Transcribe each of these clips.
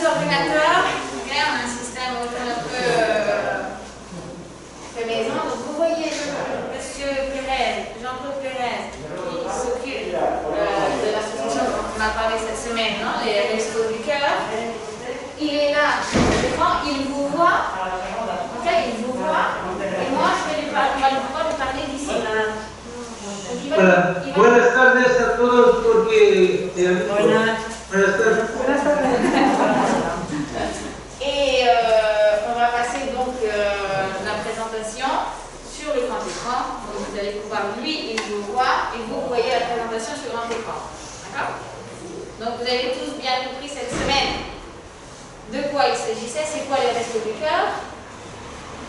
ordinateur, okay, on a un système un peu fait maison. Donc vous voyez Monsieur Pérez, Jean-Claude Pérez, qui s'occupe de l'association dont on a parlé cette semaine, non, les Restos du Cœur. Il est là, il vous voit, okay, il vous voit, et moi je vais lui parler, on va lui parler d'ici. Buenas tardes a todos porque buenas tardes. Et on va passer donc la présentation sur le grand écran. Donc vous allez pouvoir, lui, il vous voit et vous voyez la présentation sur le grand écran. D'accord? Donc vous avez tous bien compris cette semaine de quoi il s'agissait, c'est quoi les Restos du Cœur.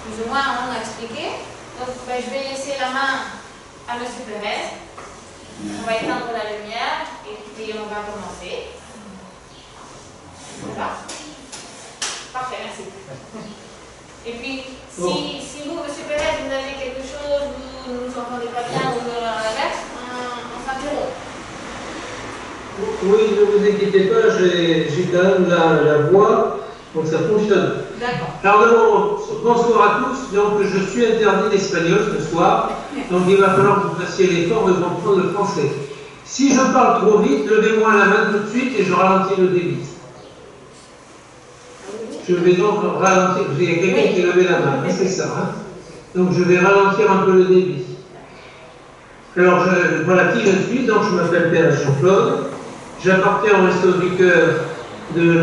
Plus ou moins on a expliqué. Donc je vais laisser la main à M. Pérez. On va éteindre la lumière et puis on va commencer. Voilà. Parfait, merci. Et puis, si vous, M. Pérez, vous avez quelque chose, vous ne nous entendez pas bien ou l'inverse, on s'interrompt. Oui, ne vous inquiétez pas, j'ai quand même la voix, donc ça fonctionne. D'accord. Alors, bonsoir à tous. Donc, je suis interdit d'espagnol ce soir, donc il va falloir que vous fassiez l'effort de comprendre le français. Si je parle trop vite, levez-moi la main tout de suite et je ralentis le débit. Je vais donc ralentir. Il y a quelqu'un qui a levé la main, c'est ça. Hein, donc, je vais ralentir un peu le débit. Alors, voilà qui je suis. Donc, je m'appelle Père Jean-Claude. J'appartiens au Resto du Cœur de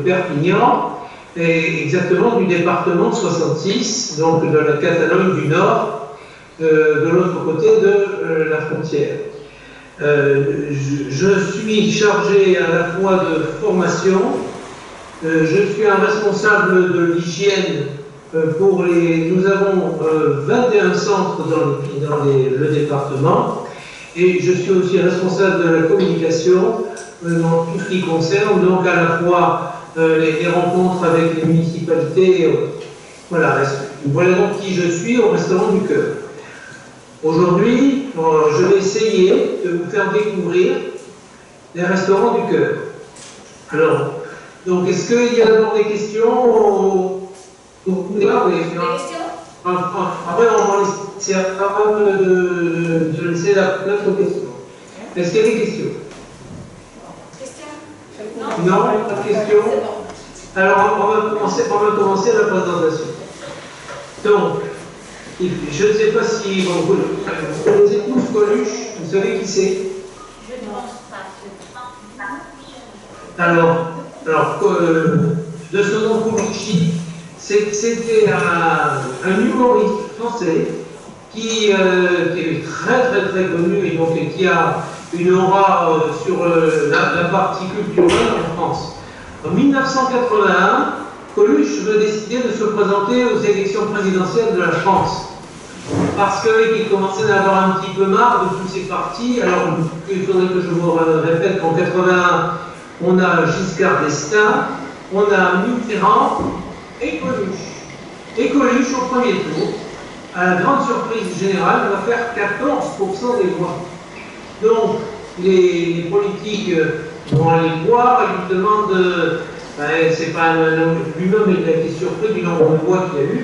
Perpignan, et exactement du département 66, donc de la Catalogne du Nord, de l'autre côté de la frontière. Je suis chargé à la fois de formation, je suis un responsable de l'hygiène pour nous avons 21 centres dans le département, et je suis aussi responsable de la communication dans tout ce qui concerne donc à la fois les rencontres avec les municipalités. Voilà donc qui je suis au Restaurant du Cœur. Aujourd'hui, je vais essayer de vous faire découvrir les Restaurants du Cœur. Alors, donc est-ce qu'il y a d'abord des questions? Des questions? Après, on va laisser avant de laisser notre question. Est-ce qu'il y a des questions? Non, pas de questions. Alors, on va commencer la présentation. Donc, je ne sais pas si vous connaissez tous Coluche, vous savez qui c'est? Je ne pense pas. Alors, de son nom Colucci, c'était un humoriste français qui est très connu et donc qui a une aura sur la partie culturelle en France. En 1981, Coluche veut décider de se présenter aux élections présidentielles de la France. Parce qu'il commençait à avoir un petit peu marre de tous ces partis. Alors, il faudrait que je vous répète qu'en 81, on a Giscard d'Estaing, on a Mitterrand et Coluche. Et Coluche, au premier tour, à la grande surprise générale, va faire 14% des voix. Donc, les politiques vont aller voir et lui demandent, c'est pas lui-même, il a été surpris du nombre de voix qu'il y a eu,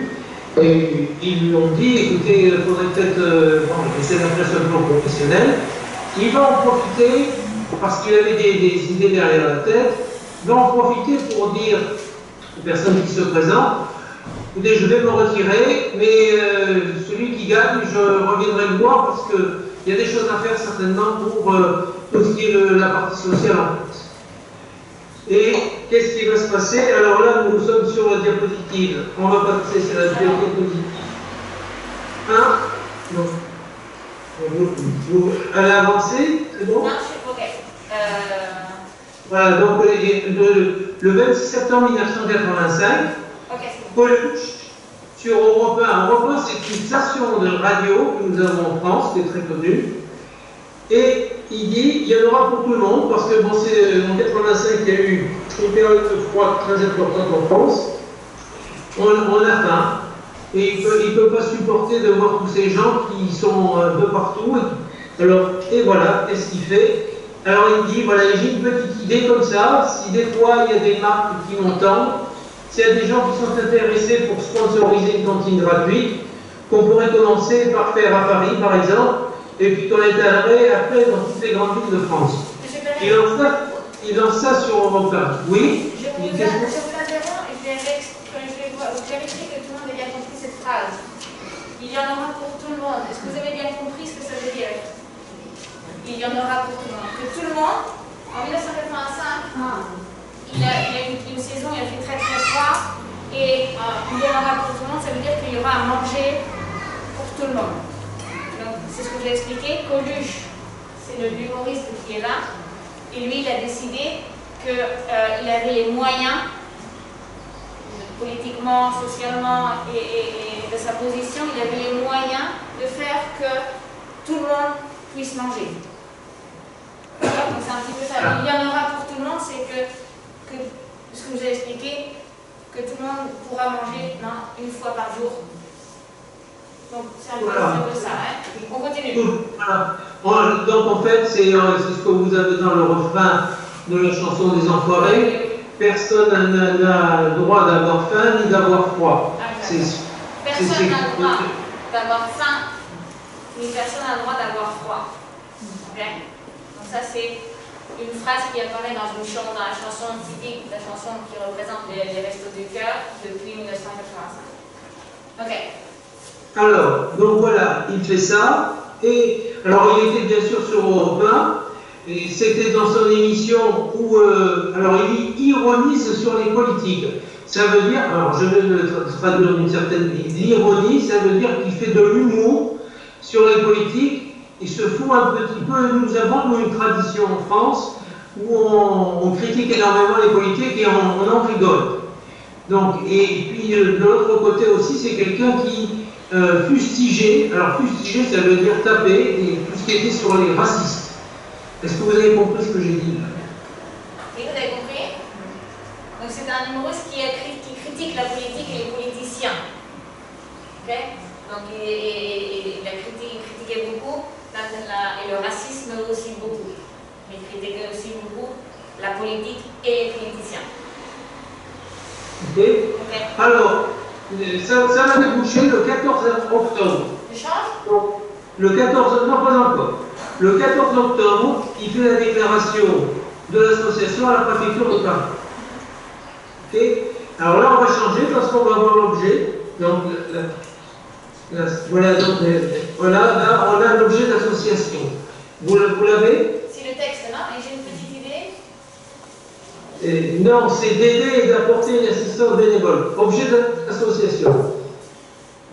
et ils lui ont dit, écoutez, il faudrait peut-être, c'est la presse un peu professionnelle, il va en profiter, parce qu'il avait des idées derrière la tête, il va en profiter pour dire aux personnes qui se présentent, écoutez, je vais me retirer, mais celui qui gagne, je reviendrai le voir parce qu'il y a des choses à faire certainement pour tout ce qui est la partie sociale en France. Et qu'est-ce qui va se passer? Alors là, nous sommes sur la diapositive. On va passer sur la diapositive 1. Non. Elle a avancé, c'est bon? Non, ok. Voilà, donc le 26 septembre 1985, Coluche, sur Europe 1. Europe 1, c'est une station de radio que nous avons en France, qui est très connue. Et il dit, il y en aura pour tout le monde, parce que bon, c'est en 85, il y a eu une période de froid très importante en France. On a faim. Et il ne peut pas supporter de voir tous ces gens qui sont un peu partout. Alors, et voilà, qu'est-ce qu'il fait? Alors il dit, voilà, j'ai une petite idée comme ça, si des fois il y a des marques qui m'entendent, s'il y a des gens qui sont intéressés pour sponsoriser une cantine gratuite, qu'on pourrait commencer par faire à Paris par exemple, et puis qu'on étalerait après dans toutes les grandes villes de France. Il lance ça sur Europe 1. Oui? Je vous interromps et je vais vérifier que tout le monde ait bien compris cette phrase. Il y en aura pour tout le monde. Est-ce que vous avez bien compris ce que ça veut dire? Il y en aura pour tout le monde. Que tout le monde, en 1985, il y a eu une saison, il a fait très très froid, et il y en aura pour tout le monde, ça veut dire qu'il y aura à manger pour tout le monde. Donc c'est ce que j'ai expliqué. Coluche, c'est l'humoriste qui est là, et lui il a décidé qu'il avait les moyens, politiquement, socialement et de sa position, il avait les moyens de faire que tout le monde puisse manger. Donc c'est un petit peu ça. Il y en aura pour tout le monde, c'est que ce que je vous ai expliqué, que tout le monde pourra manger une fois par jour. Donc c'est un peu ça. Hein. On continue. Voilà. Donc en fait, c'est ce que vous avez dans le refrain de la chanson des Enfoirés. Personne n'a le droit d'avoir faim ni d'avoir froid. Personne n'a le droit d'avoir faim, ni personne n'a le droit d'avoir froid. Okay? Donc ça c'est une phrase qui apparaît dans la chanson typique, la chanson qui représente les Restos du Cœur depuis 1985. Ok. Alors, donc voilà, il fait ça. Et alors il était bien sûr sur Europe 1. Et c'était dans son émission où, alors il ironise sur les politiques. Ça veut dire, alors je vais le traduire d'une certaine manière, l'ironie, ça veut dire qu'il fait de l'humour sur les politiques. Il se fout un petit peu, nous avons une tradition en France où on critique énormément les politiques et on en rigole. Donc, et puis de l'autre côté aussi, c'est quelqu'un qui fustigeait, alors fustiger ça veut dire taper, et tout ce qui était sur les racistes. Est-ce que vous avez compris ce que j'ai dit? Oui, vous avez compris? Donc c'est un humoriste qui critique la politique et les politiciens. Ok? Donc il a critiqué beaucoup, et le racisme aussi beaucoup. Mais il critiquait aussi beaucoup la politique et les politiciens. Ok? Alors, ça va déboucher le 14 octobre. Je change? Donc, le 14, non pas encore. Le 14 octobre, il fait la déclaration de l'association à la préfecture de Paris. Ok? Alors là, on va changer parce qu'on va voir l'objet. Donc, voilà, là, on a l'objet d'association. Vous l'avez? C'est le texte, non? Et j'ai une petite idée? Non, c'est d'aider et d'apporter une assistance bénévole. Objet d'association.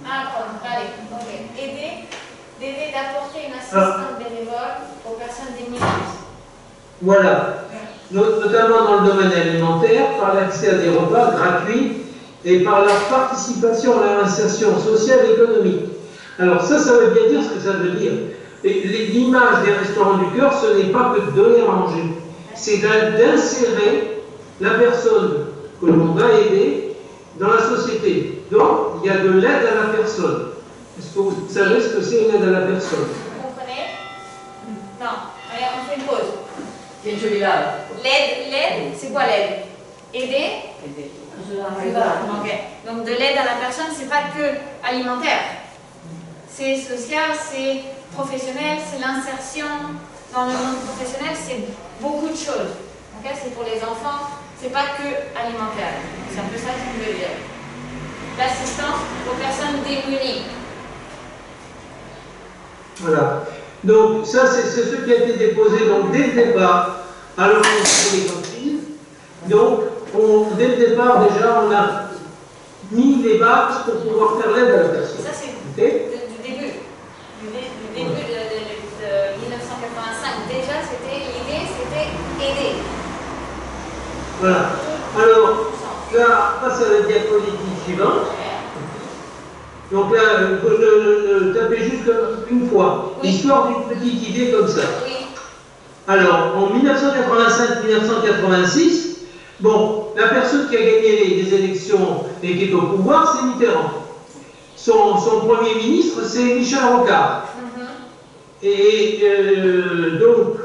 Ah, bon, allez, ok. D'aider d'apporter une assistance bénévole aux personnes démunies. Voilà. Notamment dans le domaine alimentaire, par l'accès à des repas gratuits et par leur participation à l'insertion sociale et économique. Alors ça veut bien dire ce que ça veut dire. L'image des restaurants du cœur, ce n'est pas que de donner à manger. C'est d'insérer la personne que l'on va aider dans la société. Donc, il y a de l'aide à la personne. Est-ce que vous savez ce que c'est une aide à la personne? Vous comprenez? Non. Allez, on fait une pause. C'est une jolie là. L'aide, c'est quoi l'aide? Aider? Ok. Donc de l'aide à la personne, c'est pas que alimentaire. C'est social, c'est professionnel, c'est l'insertion dans le monde professionnel, c'est beaucoup de choses. Okay? C'est pour les enfants, c'est pas que alimentaire. C'est un peu ça que je veux dire. L'assistance aux personnes démunies. Voilà. Donc ça, c'est ce qui a été déposé donc, dès le départ à l'organisation des cantines. Donc, dès le départ, déjà, on a mis les bases pour pouvoir faire l'aide à la personne. Ça, c'est okay? du début. Du début de 1985. Déjà, l'idée, c'était aider. Voilà. Alors, là, passe à la diapositive suivante. Donc là, tapez juste une fois. Oui. Histoire d'une petite idée comme ça. Oui. Alors, en 1985-1986, bon, la personne qui a gagné les élections et qui est au pouvoir, c'est Mitterrand. Son premier ministre, c'est Michel Rocard. Et donc,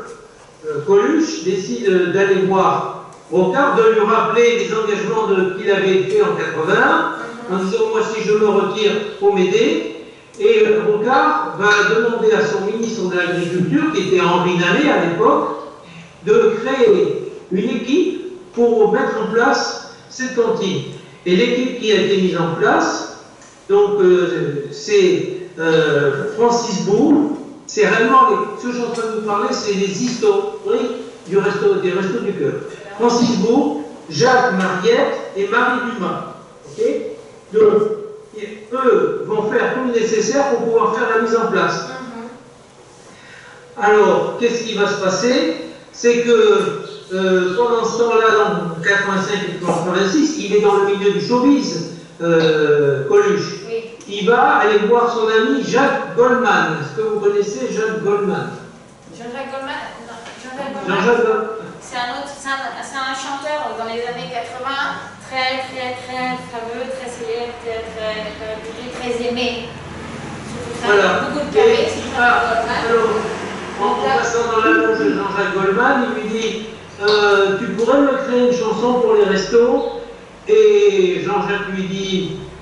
Coluche décide d'aller voir Rocard, de lui rappeler les engagements qu'il avait fait en 81, en disant moi si je me retire, faut m'aider. Et Rocard va demander à son ministre de l'Agriculture, qui était Henri Nallet à l'époque, de créer une équipe pour mettre en place cette cantine. Et l'équipe qui a été mise en place, donc c'est Francis Bourg, c'est réellement, ce que je suis en train de vous parler, c'est les historiques des Restos du Cœur. Francis Bourg, Jacques Mariette et Marie Dumas. Okay, donc, eux vont faire tout le nécessaire pour pouvoir faire la mise en place. Alors, qu'est-ce qui va se passer? C'est que pendant ce temps-là, en 85 et 86, il est dans le milieu du showbiz, Coluche. Oui. Il va aller voir son ami Jacques Goldman. Est-ce que vous connaissez Jacques Goldman? Jean-Jacques Goldman? Non, Jean-Jacques Goldman. C'est un chanteur dans les années 80, très fameux, très célèbre, très aimé. Voilà. Beaucoup de charisme. Alors, en passant dans la bouche de Jean-Jacques Goldman, il lui dit tu pourrais me créer une chanson pour les restos? Et Jean-Jacques lui dit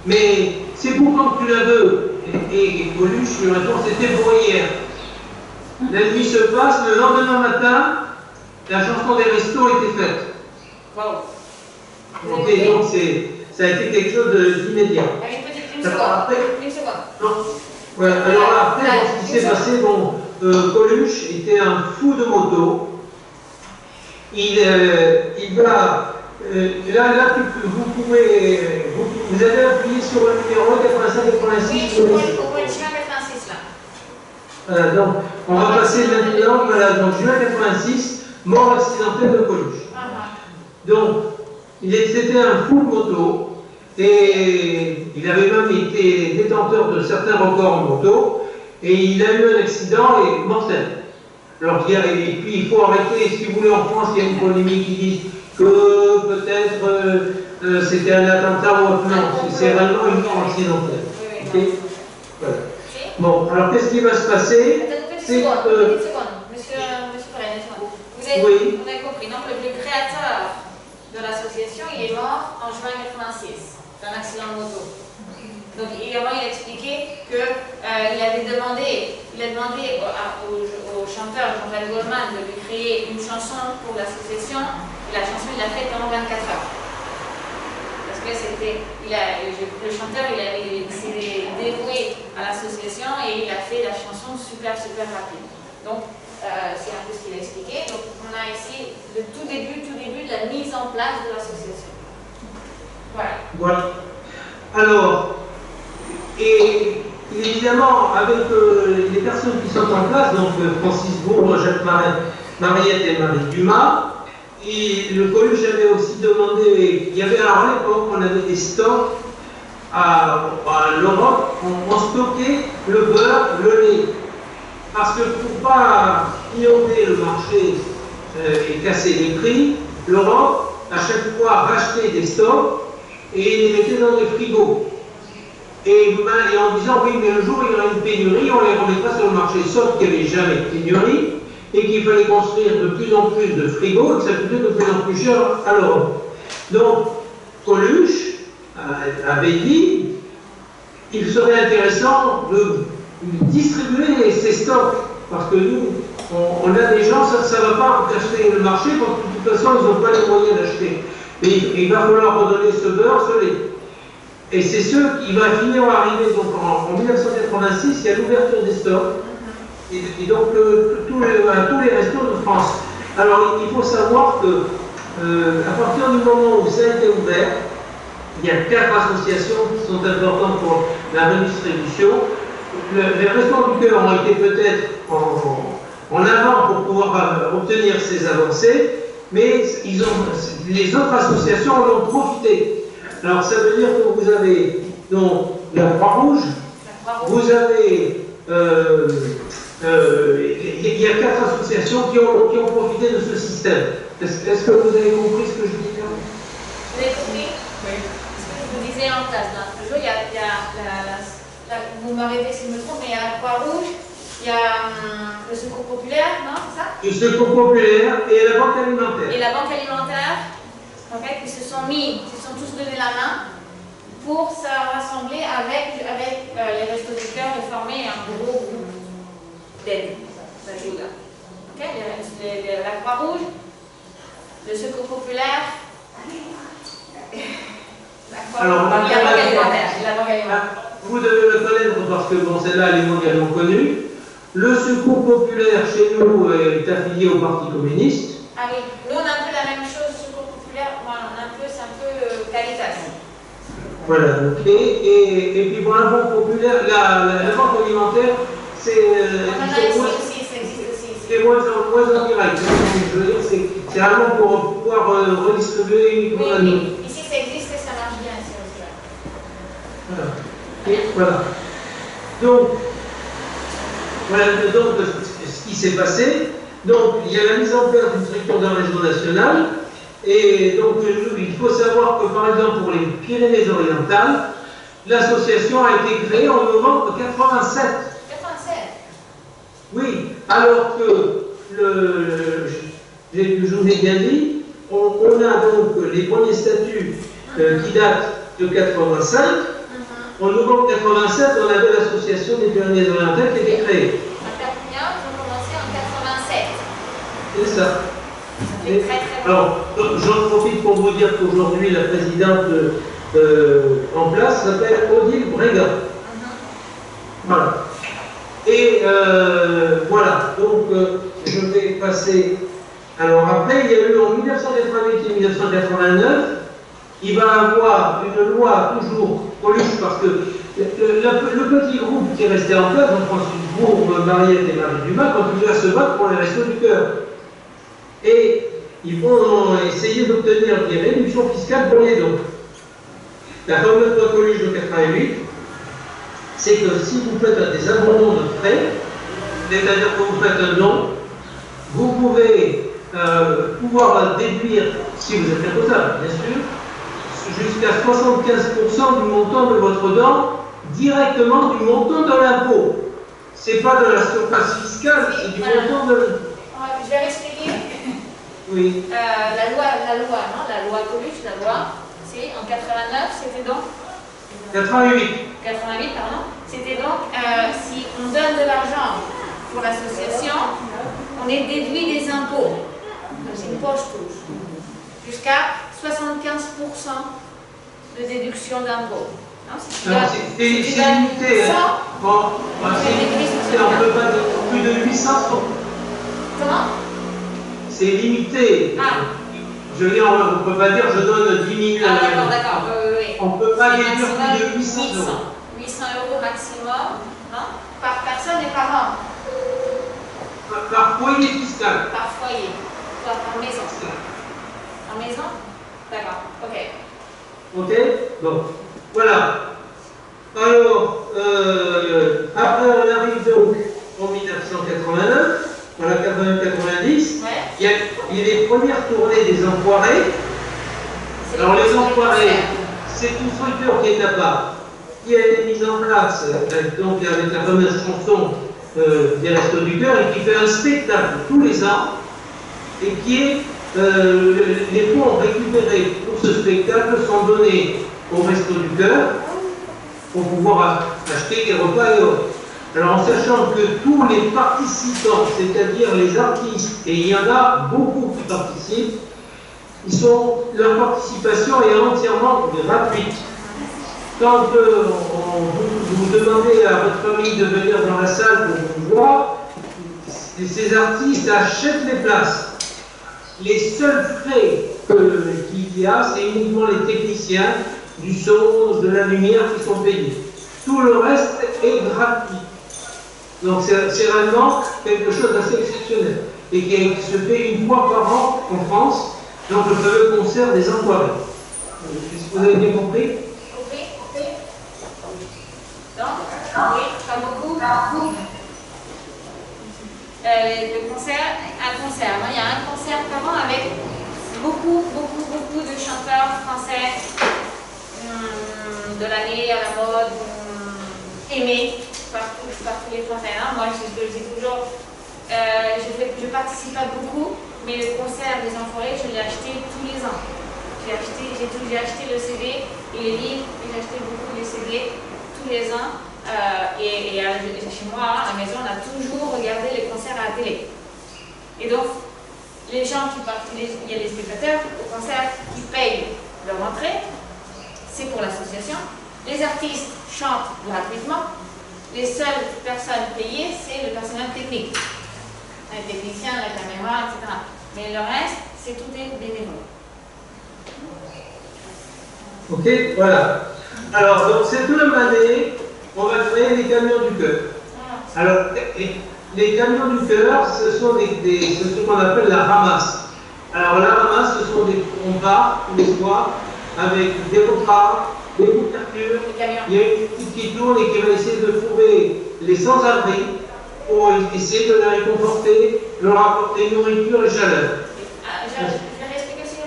mais c'est pour quand tu la veux? Et Coluche lui répond c'était pour hier. La nuit se passe, le lendemain matin, la chanson des restos était faite. Wow. Okay, donc ça a été quelque chose d'immédiat. Une seconde. Non. Ouais, alors là, après, ce qui s'est passé, bon, Coluche était un fou de moto. Il va. Là, vous avez appuyé sur le numéro 85-86. Oui, je vois le juin 86 là. Donc, on va passer maintenant, voilà, donc juin 86, mort accidentelle de Coluche. Donc, c'était un fou de moto. Et il avait même été détenteur de certains records en moto, et il a eu un accident et mortel. Alors, et puis il faut arrêter, si vous voulez, en France, il y a une polémique qui dit que peut-être c'était un attentat ou autre. Non, c'est vraiment une mort accidentelle. Okay, voilà. Bon, alors qu'est-ce qui va se passer? C'est que. Monsieur Perrin, vous avez compris, donc le créateur de l'association, il est mort en juin 86. D'un accident de moto. Donc également il a expliqué qu'il avait demandé, au chanteur Jean-Jacques Goldman de lui créer une chanson pour l'association, et la chanson il l'a faite en 24 heures. Parce que le chanteur s'est dévoué à l'association et il a fait la chanson super rapide. Donc c'est un peu ce qu'il a expliqué. Donc on a ici le tout début de la mise en place de l'association. Voilà. Alors, et évidemment, avec les personnes qui sont en place, donc Francis Bourg, Jacques Mariette et Marie Dumas, et le Coluche avait aussi demandé, il y avait alors à l'époque, on avait des stocks à l'Europe, on stockait le beurre, le lait. Parce que pour ne pas inonder le marché et casser les prix, l'Europe, à chaque fois, rachetait des stocks et les mettait dans des frigos. Et en disant, oui, mais le jour où il y aura une pénurie, on ne les remettra sur le marché. Sauf qu'il n'y avait jamais de pénurie et qu'il fallait construire de plus en plus de frigos et que ça coûtait de plus en plus cher à l'Europe. Donc, Coluche avait dit qu'il serait intéressant de distribuer ces stocks. Parce que nous, on a des gens, ça ne va pas acheter le marché, parce que de toute façon, ils n'ont pas les moyens d'acheter. Mais il va falloir redonner ce beurre, ce lait. Et c'est ce qui va finir par arriver. Donc en 1986, il y a l'ouverture des stocks. Et donc tous les restos de France. Alors il faut savoir que à partir du moment où ça a été ouvert, il y a 4 associations qui sont importantes pour la redistribution. Les restos du cœur ont été peut-être en avant pour pouvoir obtenir ces avancées, mais les autres associations en ont profité. Alors ça veut dire que vous avez donc la Croix-Rouge, vous avez il y a 4 associations qui ont profité de ce système. Est-ce que vous avez compris ce que je dis là? Vous avez compris? Oui. Ce que je vous disais en classe, là. Toujours, il y a vous m'arrêtez si je me trompe, mais il y a la Croix-Rouge, Il y a le Secours populaire, non, c'est ça? Le Secours populaire et la Banque alimentaire. Et la Banque alimentaire, en fait, ils se sont tous donné la main pour se rassembler avec les Restos du Cœur et former un gros groupe d'aide, d'aide. Ok, la Croix-Rouge, le Secours populaire, Alors, la Banque alimentaire. Vous devez le connaître parce que bon, celle-là, elle est mondialement connue. Le Secours populaire chez nous est affilié au Parti communiste. Ah oui, nous on a un peu la même chose, Secours populaire, voilà, c'est un peu Caritas. Voilà, et puis bon, la Banque populaire, la Banque alimentaire, c'est. Ça existe aussi. C'est moins en direct. Je veux dire, c'est vraiment pour pouvoir redistribuer uniquement la nourriture. Oui, ici ça existe et ça marche bien ici aussi. Voilà. Et voilà. Donc, voilà donc ce qui s'est passé. Donc, il y a la mise en place d'une structure d'un réseau national. Et donc, il faut savoir que, par exemple, pour les Pyrénées-Orientales, l'association a été créée en novembre 87. 87. Oui, alors que, je vous ai bien dit, on a donc les premiers statuts qui datent de 85. En novembre 87, on avait l'association des Pyrénées-Orientales qui était créée. À Perpignan, ils ont commencé en 87. C'est ça. Très, très alors, j'en profite pour vous dire qu'aujourd'hui, la présidente en place s'appelle Odile Brégat. Voilà. Et voilà, donc je vais passer. Alors après, il y a eu en 1988 et 1989, il va y avoir une loi toujours Coluche, parce que le petit groupe qui est resté en place, donc François Bourg, Mariette et Marie Dumas, continuent à se battre pour les Restos du Cœur. Et ils vont essayer d'obtenir des réductions fiscales pour les dons. La fameuse loi Coluche de 88, c'est que si vous faites des abandons de frais, c'est-à-dire que vous faites un don, vous pouvez pouvoir déduire, si vous êtes imposable, bien sûr, jusqu'à 75% du montant de votre don directement du montant de l'impôt. C'est pas de la surface fiscale, c'est du montant de l'impôt. Je vais expliquer. Oui. La loi Coluche, c'est en 89, c'était donc 88. 88, pardon. C'était donc, si on donne de l'argent pour l'association, on est déduit des impôts. C'est une poche touche. Jusqu'à 75% de déduction d'impôts. C'est limité. Bon, c'est limité, on ne peut pas dire plus de 800 euros. Comment? C'est limité. Ah. Je veux dire, on ne peut pas dire je donne 10 000. Ah, d'accord. Oui. On ne peut pas déduire plus de 800 euros. 800 euros maximum, non? Par personne et par an. Par foyer fiscal. Par foyer. Par maison. Par maison? D'accord. Ok. Ok? Bon. Voilà. Alors, après on arrive donc en 1989, voilà 80-90, il y a les premières tournées des Enfoirés. Alors les Enfoirés, c'est une structure qui est à part, qui a été mise en place donc avec la fameuse chanson des Restos du Cœur et qui fait un spectacle tous les ans et qui est les fonds récupérés pour ce spectacle sont donnés au Restos du Cœur pour pouvoir acheter des repas et autres. Alors en sachant que tous les participants, c'est-à-dire les artistes, et il y en a beaucoup qui participent, leur participation est entièrement gratuite. Quand vous demandez à votre famille de venir dans la salle pour vous voir, ces artistes achètent les places. Les seuls frais qu'il y a, c'est uniquement les techniciens du son, de la lumière qui sont payés. Tout le reste est gratuit. Donc c'est vraiment quelque chose d'assez exceptionnel et qui se fait une fois par an en France, donc le fameux concert des Enfoirés. Est-ce que vous avez bien compris? Oui. Donc, oui, pas beaucoup. Le concert, un concert. Il y a un concert par an avec beaucoup de chanteurs français de l'année à la mode, aimés. par tous les 31 ans. Moi, je le dis toujours, je participe pas beaucoup, mais le concert des Enfoirés, je l'ai acheté tous les ans. J'ai acheté le CD et les livres, et j'ai acheté beaucoup les CD tous les ans. Chez moi, à la maison, on a toujours regardé les concerts à la télé. Et donc, les gens qui partent, il y a les spectateurs au concert qui payent leur entrée, c'est pour l'association. Les artistes chantent gratuitement. Les seules personnes payées, c'est le personnel technique. Les techniciens, la caméra, etc. Mais le reste, c'est tout est bénévole. Ok, voilà. Alors, donc cette même année, on va créer les camions du cœur. Alors, les camions du cœur, ce sont ce qu'on appelle la ramasse. Alors, la ramasse, ce sont des compas tous les soirs avec des contrats, des couvertures. Il y a une équipe qui tourne et qui va essayer de trouver les sans-abri pour essayer de les réconforter, leur apporter nourriture et chaleur. Je vais expliquer aussi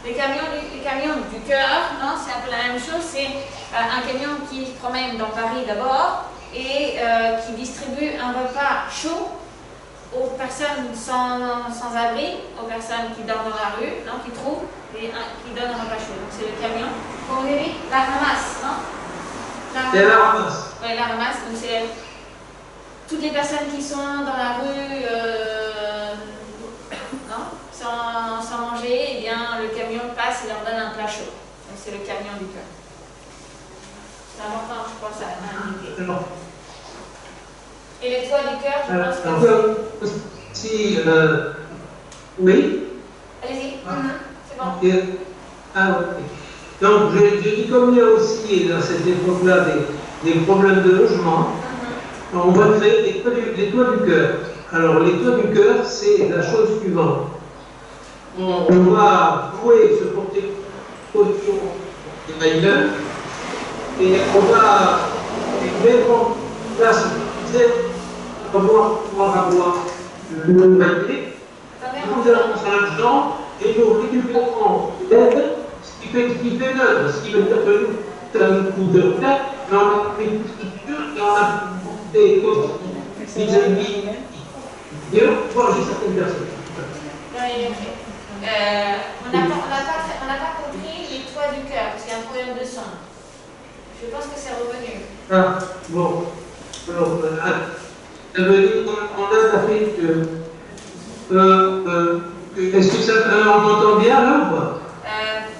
les camions du cœur, non, c'est un peu la même chose. C'est un camion qui se promène dans Paris d'abord et qui distribue un repas chaud aux personnes sans abri, aux personnes qui dorment dans la rue, non, qui trouvent et qui donnent un repas chaud. Donc c'est le camion. Comment on dit? La ramasse, non? C'est la ramasse. Oui, la ramasse. Donc c'est toutes les personnes qui sont dans la rue, non, sans manger, eh bien le camion passe et leur donne un plat chaud. Donc c'est le camion du cœur. C'est important, je pense, à indiquer. Et les toits du cœur, je pense que... Si, oui. Allez-y, c'est bon. Ah, ok. Donc, je dis comme il y a aussi, dans cette époque-là, des problèmes de logement, on va créer les toits du cœur. Alors, les toits du cœur, c'est la chose suivante. On va louer, se porter caution des bailleurs, et on va mettre en place pouvoir avoir le baillier, nous allons l'argent et nous récupérons l'aide, ce qui fait l'œuvre, ce qui veut dire que nous, ça nous coûte de tête, mais on a fait une structure et on a des cautions vis-à-vis Dieu, voire j'ai certaines personnes. On n'a pas compris les toits du cœur, parce qu'il y a un problème de son. Je pense que c'est revenu. Ah, bon. Alors, ça veut dire qu'on a fait que. Est-ce que ça, on m'entend bien là ou pas?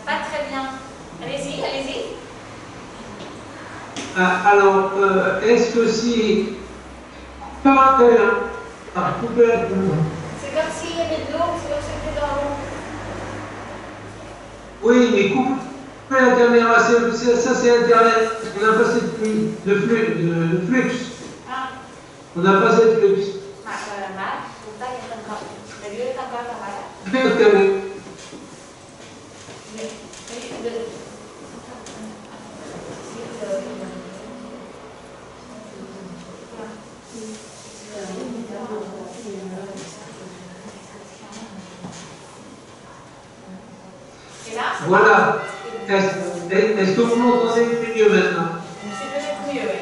Pas très bien. Allez-y, allez-y. Alors, est-ce que si. Par terre, à couper. C'est comme s'il y avait de l'eau, c'est comme si c'était dans l'eau. Oui, mais couper la caméra, ça c'est Internet. On n'a pas cette flux, de flux. Ah. On n'a pas cette flux. Voilà. Est-ce que vous m'entendez mieux maintenant? C'est peut-être mieux, oui.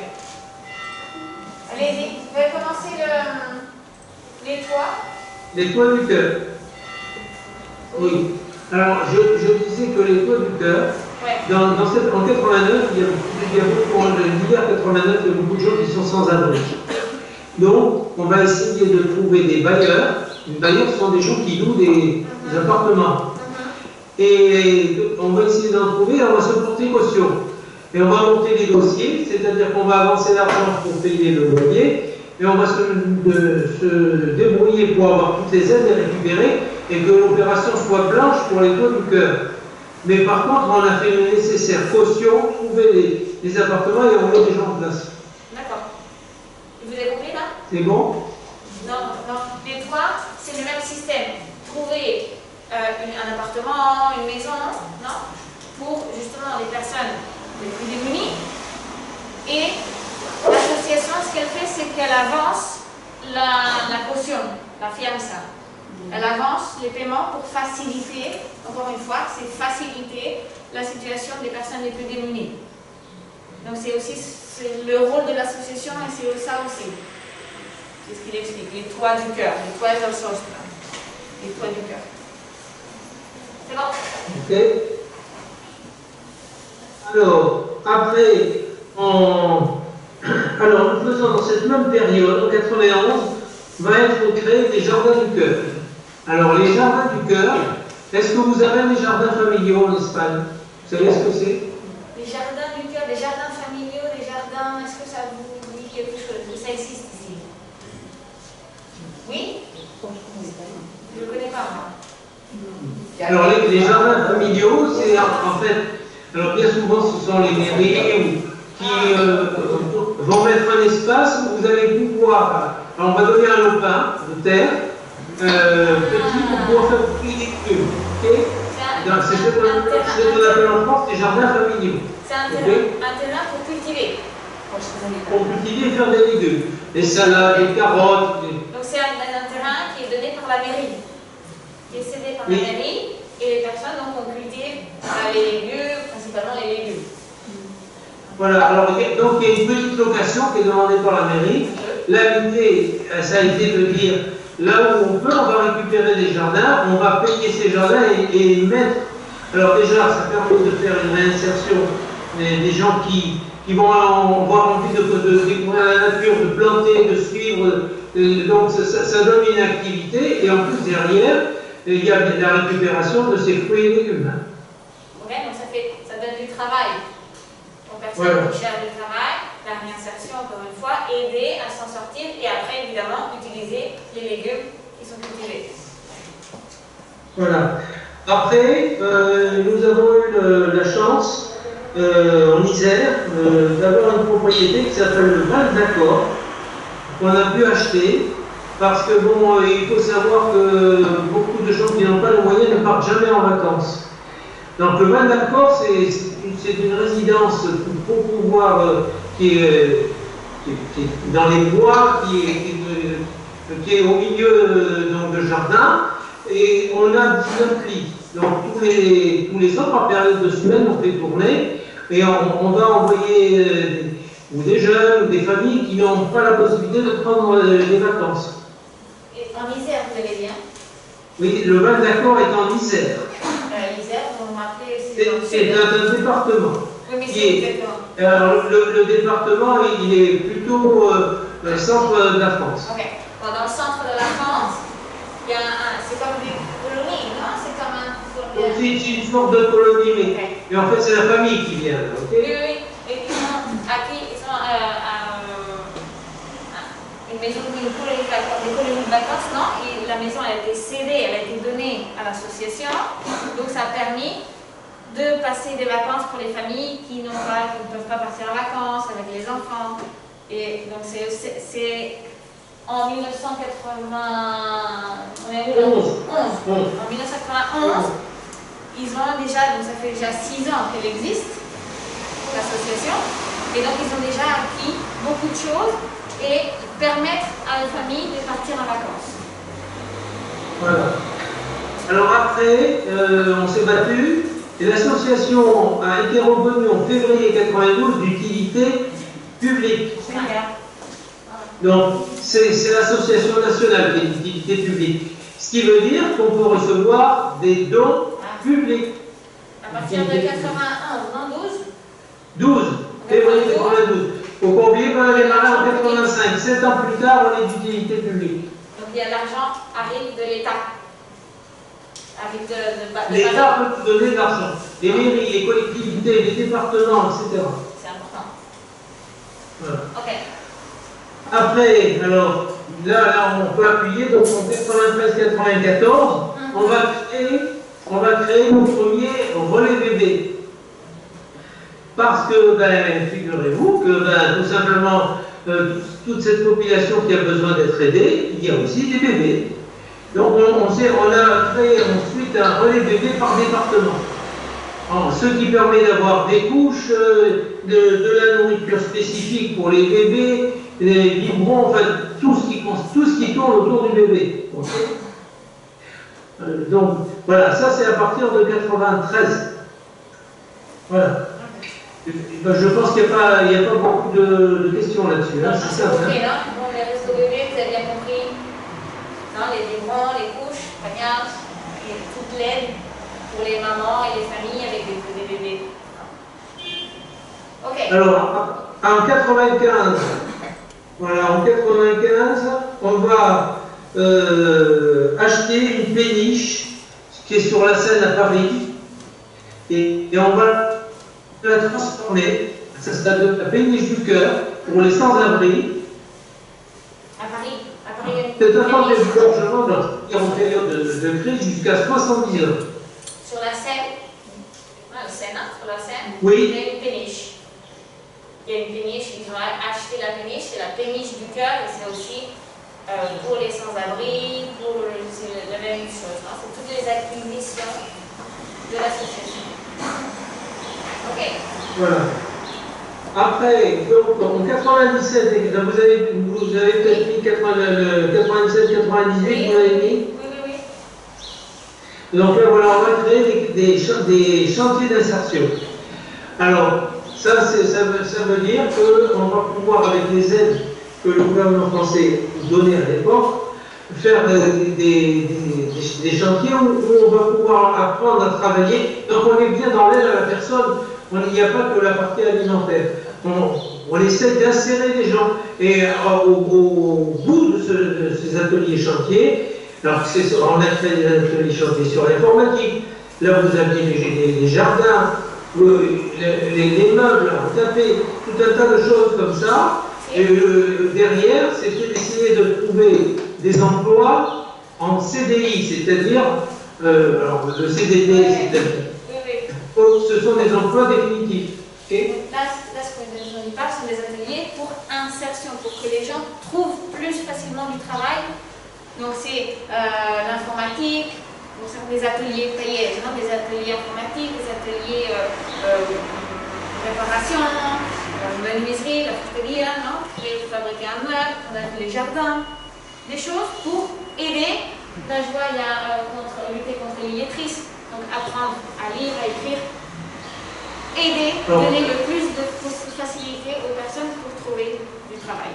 Allez-y, vous pouvez commencer les toits. Les toits du cœur. Oui. Alors, je disais que les toits du cœur, ouais. En 89, il y a beaucoup, l'hiver 89, il y a beaucoup de gens qui sont sans abri. Donc, on va essayer de trouver des bailleurs. Les bailleurs sont des gens qui louent des appartements. Et on va essayer d'en trouver, on va se porter caution. Et on va monter des dossiers, c'est-à-dire qu'on va avancer l'argent pour payer le loyer, et on va se débrouiller pour avoir toutes les aides et récupérer, et que l'opération soit blanche pour les toits du cœur. Mais par contre, on a fait le nécessaire caution, trouver les appartements et on met des gens en place. D'accord. Vous avez compris là? C'est bon? Non, non. Les toits, c'est le même système. Trouver un appartement, une maison, non, pour justement les personnes les plus démunies. Et l'association, ce qu'elle fait, c'est qu'elle avance la caution, la fiança. Elle avance les paiements pour faciliter, encore une fois, c'est faciliter la situation des personnes les plus démunies. Donc c'est aussi c'est le rôle de l'association et c'est ça aussi. C'est ce qu'il explique, les toits du cœur, les toits del sostre, les toits du cœur. C'est bon? Ok. Alors, après, alors, nous faisons dans cette même période, en 91, va être créé des jardins du cœur. Alors, les jardins du cœur, est-ce que vous avez des jardins familiaux en Espagne? Vous savez ce que c'est? Les jardins du cœur, des jardins familiaux, des jardins, est-ce que ça vous dit quelque chose? Ça existe ici? Oui? Je ne le connais pas, moi. Alors, les jardins familiaux, c'est en fait, alors bien souvent, ce sont les mairies qui vont mettre un espace où vous allez pouvoir, alors on va donner un lopin de terre, petit, pour pouvoir faire pousser des légumes. Okay? C'est ce qu'on appelle en France les jardins familiaux. C'est un terrain pour cultiver. Pour cultiver et faire des légumes. Des salades, des carottes. Donc c'est un terrain qui est donné par la mairie, qui est cédé par la mairie, et les personnes donc, ont cultivé les légumes, principalement les légumes. Voilà, alors donc il y a une petite location qui est demandée par la mairie. L'idée, ça a été de dire, là où on peut, on va récupérer des jardins, on va payer ces jardins et mettre. Alors déjà, ça permet de faire une réinsertion des gens qui vont avoir envie de découvrir la nature, de planter, de suivre. Donc ça donne une activité et en plus derrière, il y a la récupération de ces fruits et légumes. Ok, donc ça donne du travail aux personnes qui cherchent du travail, la réinsertion encore une fois, aider à s'en sortir et après évidemment utiliser les légumes qui sont cultivés. Voilà. Après, nous avons eu la chance en Isère d'avoir une propriété qui s'appelle le Val d'Accord, qu'on a pu acheter. Parce que bon, il faut savoir que beaucoup de gens qui n'ont pas les moyens ne partent jamais en vacances. Donc le Val d'Accord, c'est une résidence pour pouvoir qui est dans les bois, qui est au milieu donc, de jardin, et on a 19 lits. Donc tous les autres, en période de semaine, on fait tourner, et on va envoyer ou des jeunes, ou des familles qui n'ont pas la possibilité de prendre des vacances. En Isère, vous allez bien? Oui, le Val d'Accord est en Isère. Isère, vous me rappelez, c'est un département. Oui, mais c'est exactement. Alors, le département, il est plutôt le centre de la France. Ok. Bon, dans le centre de la France, il y a c'est comme des colonies, non? C'est comme un. C'est une sorte de colonie, mais en fait, c'est la famille qui vient. Okay? Oui. Et ils sont une maison, des colonies de vacances, non? Et la maison elle a été cédée, elle a été donnée à l'association. Donc ça a permis de passer des vacances pour les familles qui ne peuvent pas partir en vacances avec les enfants. Et donc c'est en 1991. En 1991, ils ont déjà, donc ça fait déjà 6 ans qu'elle existe, l'association. Et donc ils ont déjà acquis beaucoup de choses et permettre à la famille de partir en vacances. Voilà. Alors après, on s'est battu et l'association a été reconnue en février 92 d'utilité publique. Donc c'est l'association nationale qui est d'utilité publique. Ce qui veut dire qu'on peut recevoir des dons publics. À partir de 81, non 12 février 92. Faut pas oublier qu'on a démarré en 85. 7 ans plus tard, on est d'utilité publique. Donc il y a l'argent arrive de l'État. L'État peut vous donner de l'argent. Les mairies, les collectivités, les départements, etc. C'est important. Voilà. Ok. Après, alors, là, on peut appuyer, donc en 93-94, on va créer nos premiers relais bébés. Parce que, figurez-vous que, tout simplement, toute cette population qui a besoin d'être aidée, il y a aussi des bébés. Donc, on a créé ensuite un relais bébé par département. Alors, ce qui permet d'avoir des couches, de la nourriture spécifique pour les bébés, les biberons, enfin, tout ce qui tourne autour du bébé. Okay. Donc, voilà, ça c'est à partir de 93. Voilà. Je pense qu'il n'y a pas beaucoup de questions là-dessus. Hein, c'est ça. Compris, hein? Bon, les restos bébés, vous avez bien compris. Non, les biberons, les couches, pagnards, et toute l'aide pour les mamans et les familles avec des bébés. Ok. Alors, en 95, voilà, en 95, on va acheter une péniche qui est sur la Seine à Paris et on va la transformer. Ça sera de la péniche du cœur pour les sans-abri. À Paris. C'est un temps d'hébergement en période de crise jusqu'à 70 ans. Sur la Seine, le Sénat, sur la Seine, oui. Il y a une péniche. Il y a une péniche, ils ont acheté la péniche, c'est la péniche du cœur et c'est aussi pour les sans-abri, c'est la même chose. Hein, c'est toutes les acquisitions de l'association. Ok. Voilà. Après, donc, en 97, vous avez peut-être mis 97, 98, oui, vous l'avez mis. Oui. Donc là, voilà, on va créer des chantiers d'insertion. Alors, ça veut dire qu'on va pouvoir, avec les aides que le gouvernement français donnait à l'époque, faire des chantiers où on va pouvoir apprendre à travailler. Donc on est bien dans l'aide à la personne, il n'y a pas que la partie alimentaire. On essaie d'insérer les gens. Et au bout de ces ateliers chantiers, alors on a fait des ateliers chantiers sur l'informatique, là vous aviez les jardins, les meubles, on tapait tout un tas de choses comme ça. Et derrière, c'était d'essayer de trouver des emplois en CDI, c'est-à-dire, alors le CDD, c'est-à-dire, ce sont des emplois définitifs. Okay. Là, ce dont on parle, sont des ateliers pour insertion, pour que les gens trouvent plus facilement du travail. Donc c'est l'informatique, des ateliers taillés, des ateliers informatiques, des ateliers réparation, menuiserie, la fruiterie, fabriquer un meuble, on a les jardins, des choses pour aider. Là, je vois, il y a lutter contre l'illettrisme, donc apprendre à lire, à écrire, aider, donner le plus de facilité aux personnes pour trouver du travail.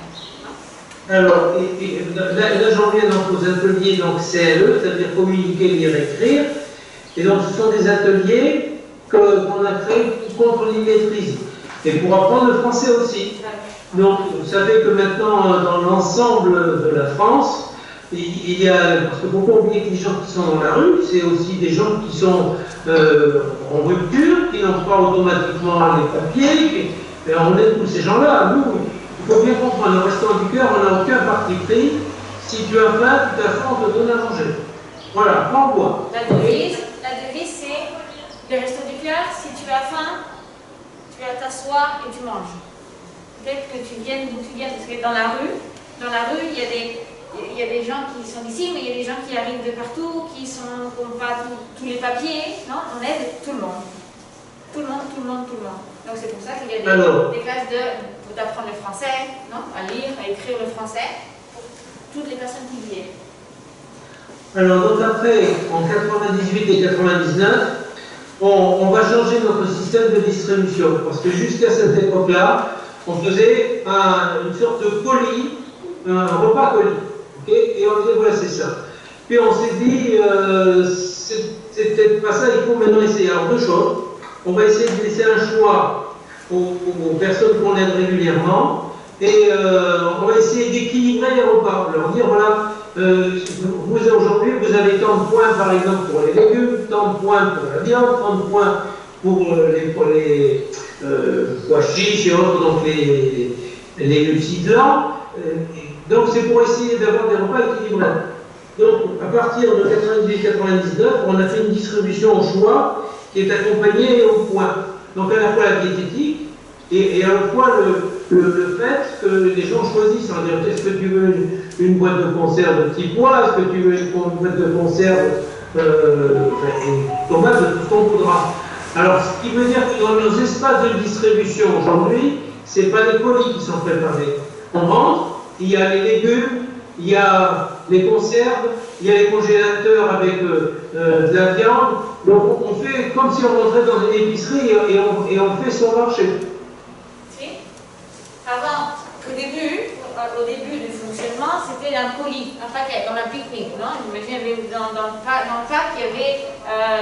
Alors, là j'en viens donc aux ateliers donc CLE, c'est-à-dire communiquer, lire, écrire. Et donc ce sont des ateliers qu'on a créés contre l'illettrisme. Et pour apprendre le français aussi. Donc, vous savez que maintenant, dans l'ensemble de la France, il y a, parce qu'il ne faut pas oublier que les gens qui sont dans la rue, c'est aussi des gens qui sont en rupture, qui n'ont pas automatiquement les papiers. Et on est tous ces gens-là. Nous, il faut bien comprendre, le Restant du Cœur, on n'a aucun parti pris. Si tu as faim, tu as faim, on te donne à manger. Voilà, prends-bois. La devise, c'est le Restant du Cœur, si tu as faim, tu vas t'asseoir et tu manges. Peut-être que tu viennes d'où tu viens, parce que dans la rue, il y a des gens qui sont d'ici, mais il y a des gens qui arrivent de partout, qui n'ont pas tous les papiers. Non, on aide tout le monde. Tout le monde. Donc c'est pour ça qu'il y a des classes d'apprendre le français, non, à lire, à écrire le français, pour toutes les personnes qui viennent. Alors donc après, en 98 et 99, on va changer notre système de distribution, parce que jusqu'à cette époque-là, on faisait une sorte de colis, un repas colis, okay, et on disait voilà c'est ça. Puis on s'est dit c'est peut-être pas ça, il faut maintenant essayer. Alors deux choses, on va essayer de laisser un choix aux personnes qu'on aide régulièrement, et on va essayer d'équilibrer les repas, leur dire voilà, aujourd'hui vous avez tant de points par exemple pour les légumes, tant de points pour la viande, tant de points pour les pois chiches et autres, donc les glucides lents. Donc c'est pour essayer d'avoir des repas équilibrés. Donc à partir de 98-99, on a fait une distribution au choix qui est accompagnée au point. Donc à la fois la diététique et à la fois le fait que les gens choisissent. Est-ce que tu veux une boîte de conserve de petits pois, est-ce que tu veux une boîte de conserve tomates, de tout ce qu'on voudra. Alors, ce qui veut dire que dans nos espaces de distribution aujourd'hui, ce n'est pas les colis qui sont préparés. On rentre, il y a les légumes, il y a les conserves, il y a les congélateurs avec de la viande. Donc, on fait fait comme si on rentrait dans une épicerie et on fait son marché. Si. Avant, au début du fonctionnement, c'était un colis, un paquet, comme un pique-nique. J'imagine dans le pack, il y avait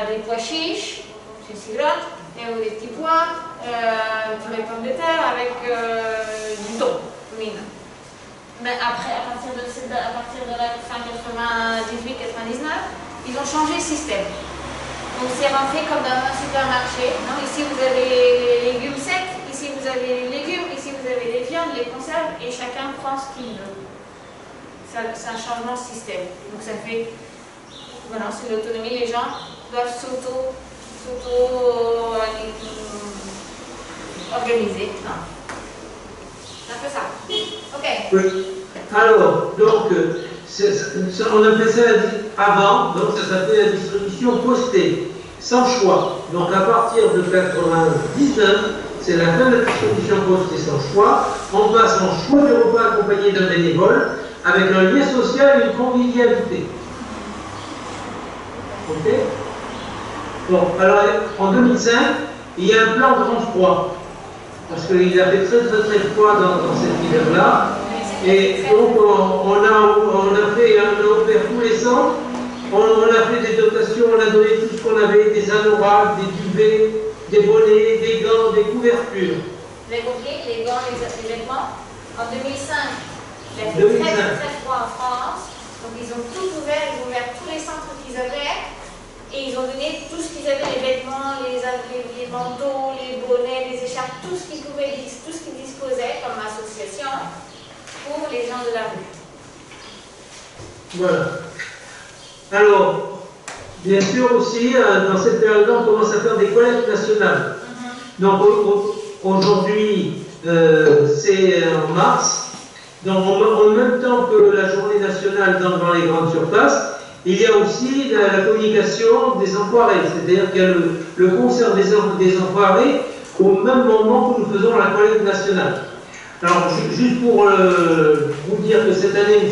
des pois chiches, chez Sigrotte, et des petits pois, des pommes de terre avec du thon, mine. Mais après, à partir de la fin 98-99, ils ont changé le système. Donc c'est rentré comme dans un supermarché. Non, ici vous avez les légumes secs, ici vous avez les légumes, ici vous avez les viandes, les conserves, et chacun prend ce qu'il veut. C'est un changement de système. Donc ça fait, voilà, c'est l'autonomie. Les gens doivent organiser. C'est un peu ça. Ok. Oui. Alors, donc, on appelait ça avant, donc ça s'appelait la distribution postée, sans choix. Donc à partir de 99, c'est la fin de la distribution postée sans choix. On passe en choix du repas accompagné d'un bénévole, avec un lien social et une convivialité. Ok? Bon, alors en 2005, il y a un plan grand froid. Parce qu'il a fait très froid dans cet hiver-là. Et donc on a ouvert tous les centres, on a fait des dotations, on a donné tout ce qu'on avait, des anoraks, des duvets, des bonnets, des gants, des couvertures. Vous avez compris, les gants, les vêtements. En 2005, il a fait très froid en France, donc ils ont tout ouvert, ils ont ouvert tous les centres qu'ils avaient, et ils ont donné tout ce qu'ils avaient, les vêtements, les manteaux, les bonnets, les écharpes, tout ce qu'ils pouvaient, tout ce qu'ils disposaient comme association pour les gens de la rue. Voilà. Alors, bien sûr aussi, dans cette période-là, on commence à faire des collectes nationales. Donc aujourd'hui, c'est en mars. Donc en même temps que la journée nationale dans les grandes surfaces, il y a aussi la communication des enfoirés. C'est-à-dire qu'il y a le concert des enfoirés au même moment que nous faisons la collecte nationale. Alors, juste pour vous dire que cette année,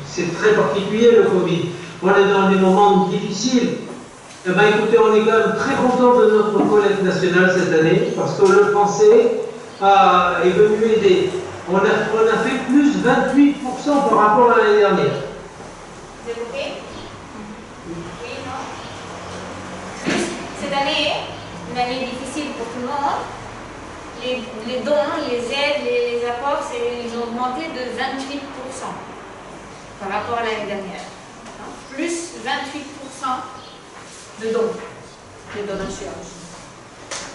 c'est très particulier le Covid. On est dans des moments difficiles. Eh bien, écoutez, on est quand même très content de notre collecte nationale cette année, parce que le français est venu aider. On a fait plus 28% par rapport à l'année dernière. Vous avez compris? Oui, non? Cette année, une année difficile pour tout le monde. Les dons, les aides, les apports, ils ont augmenté de 28% par rapport à l'année dernière. Plus 28% de dons, de donations.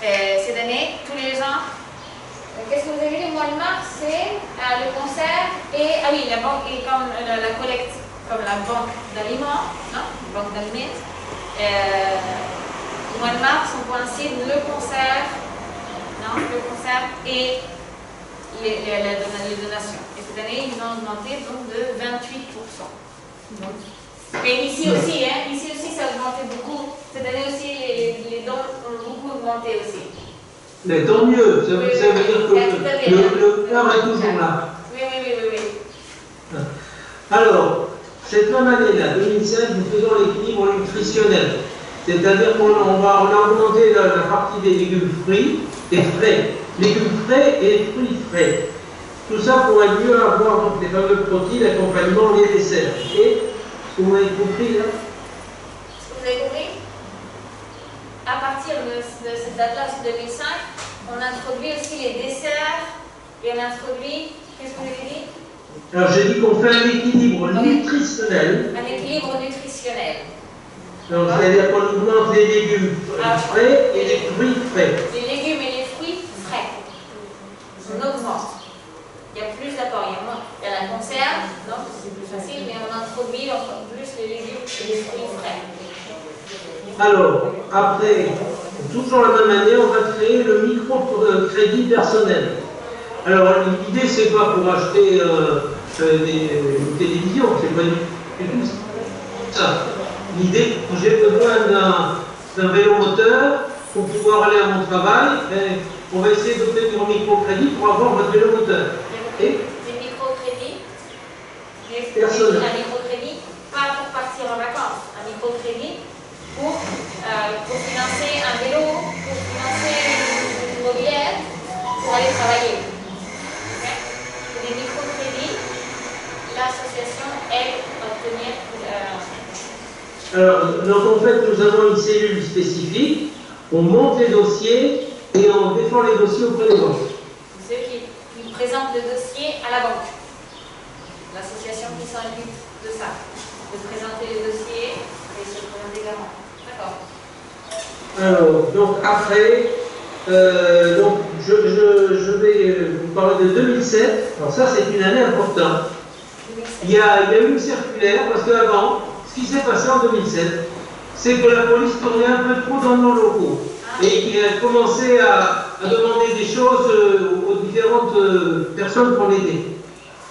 Cette année, tous les ans, qu'est-ce que vous avez vu le mois de mars? C'est le concert et, ah oui, la banque, et comme la collecte, comme la banque d'aliments, non? La banque d'aliments. Le mois de mars, on coïncide le concert. Non, le concert et les donations. Et cette année, ils ont augmenté donc de 28%. Et ici aussi, ça a augmenté beaucoup. Cette année aussi, les dons ont beaucoup augmenté aussi. Mais tant mieux, ça veut dire que le cœur est toujours là. Oui. Alors, cette même année-là, 2005, nous faisons l'équilibre nutritionnel. C'est-à-dire qu'on a augmenté la partie des légumes fruits et frais. Légumes frais et fruits frais. Tout ça pour être mieux avoir donc, les fameux protéines, l'accompagnement, les desserts. Ok? Est-ce que vous avez compris là? Vous avez compris? À partir de cette date-là, c'est 2005, on introduit aussi les desserts et on introduit, qu'est-ce que vous avez dit? Alors j'ai dit qu'on fait un équilibre nutritionnel. Un équilibre nutritionnel. Donc c'est-à-dire qu'on augmente les légumes frais et les fruits frais. Les légumes et les fruits frais. On augmente. Il y a plus d'apports. Il y a la conserve, donc c'est plus facile, mais on introduit encore plus les légumes et les fruits frais. Alors, après, toujours la même année, on va créer le microcrédit personnel. Alors, l'idée, c'est pas pour acheter une télévision, c'est pas du tout ça. L'idée, j'ai besoin d'un vélo moteur pour pouvoir aller à mon travail, on va essayer d'obtenir un microcrédit pour avoir votre vélo moteur. Des microcrédits, personnel. Un microcrédit, pas pour partir en vacances, un microcrédit pour financer un pour aller travailler. Okay? Des microcrédits, l'association aide à obtenir. Alors, donc en fait, nous avons une cellule spécifique, on monte les dossiers et on défend les dossiers auprès des banques. Ceux qui présentent le dossier à la banque. L'association qui s'occupe de ça, de présenter les dossiers et se présenter garant. D'accord. Alors, donc après, donc je vais vous parler de 2007. Alors ça, c'est une année importante. 2007. Il y a eu une circulaire, parce qu'avant, ce qui s'est passé en 2007, c'est que la police tournait un peu trop dans nos locaux. Et qu'il a commencé à demander des choses aux différentes personnes qu'on aidait.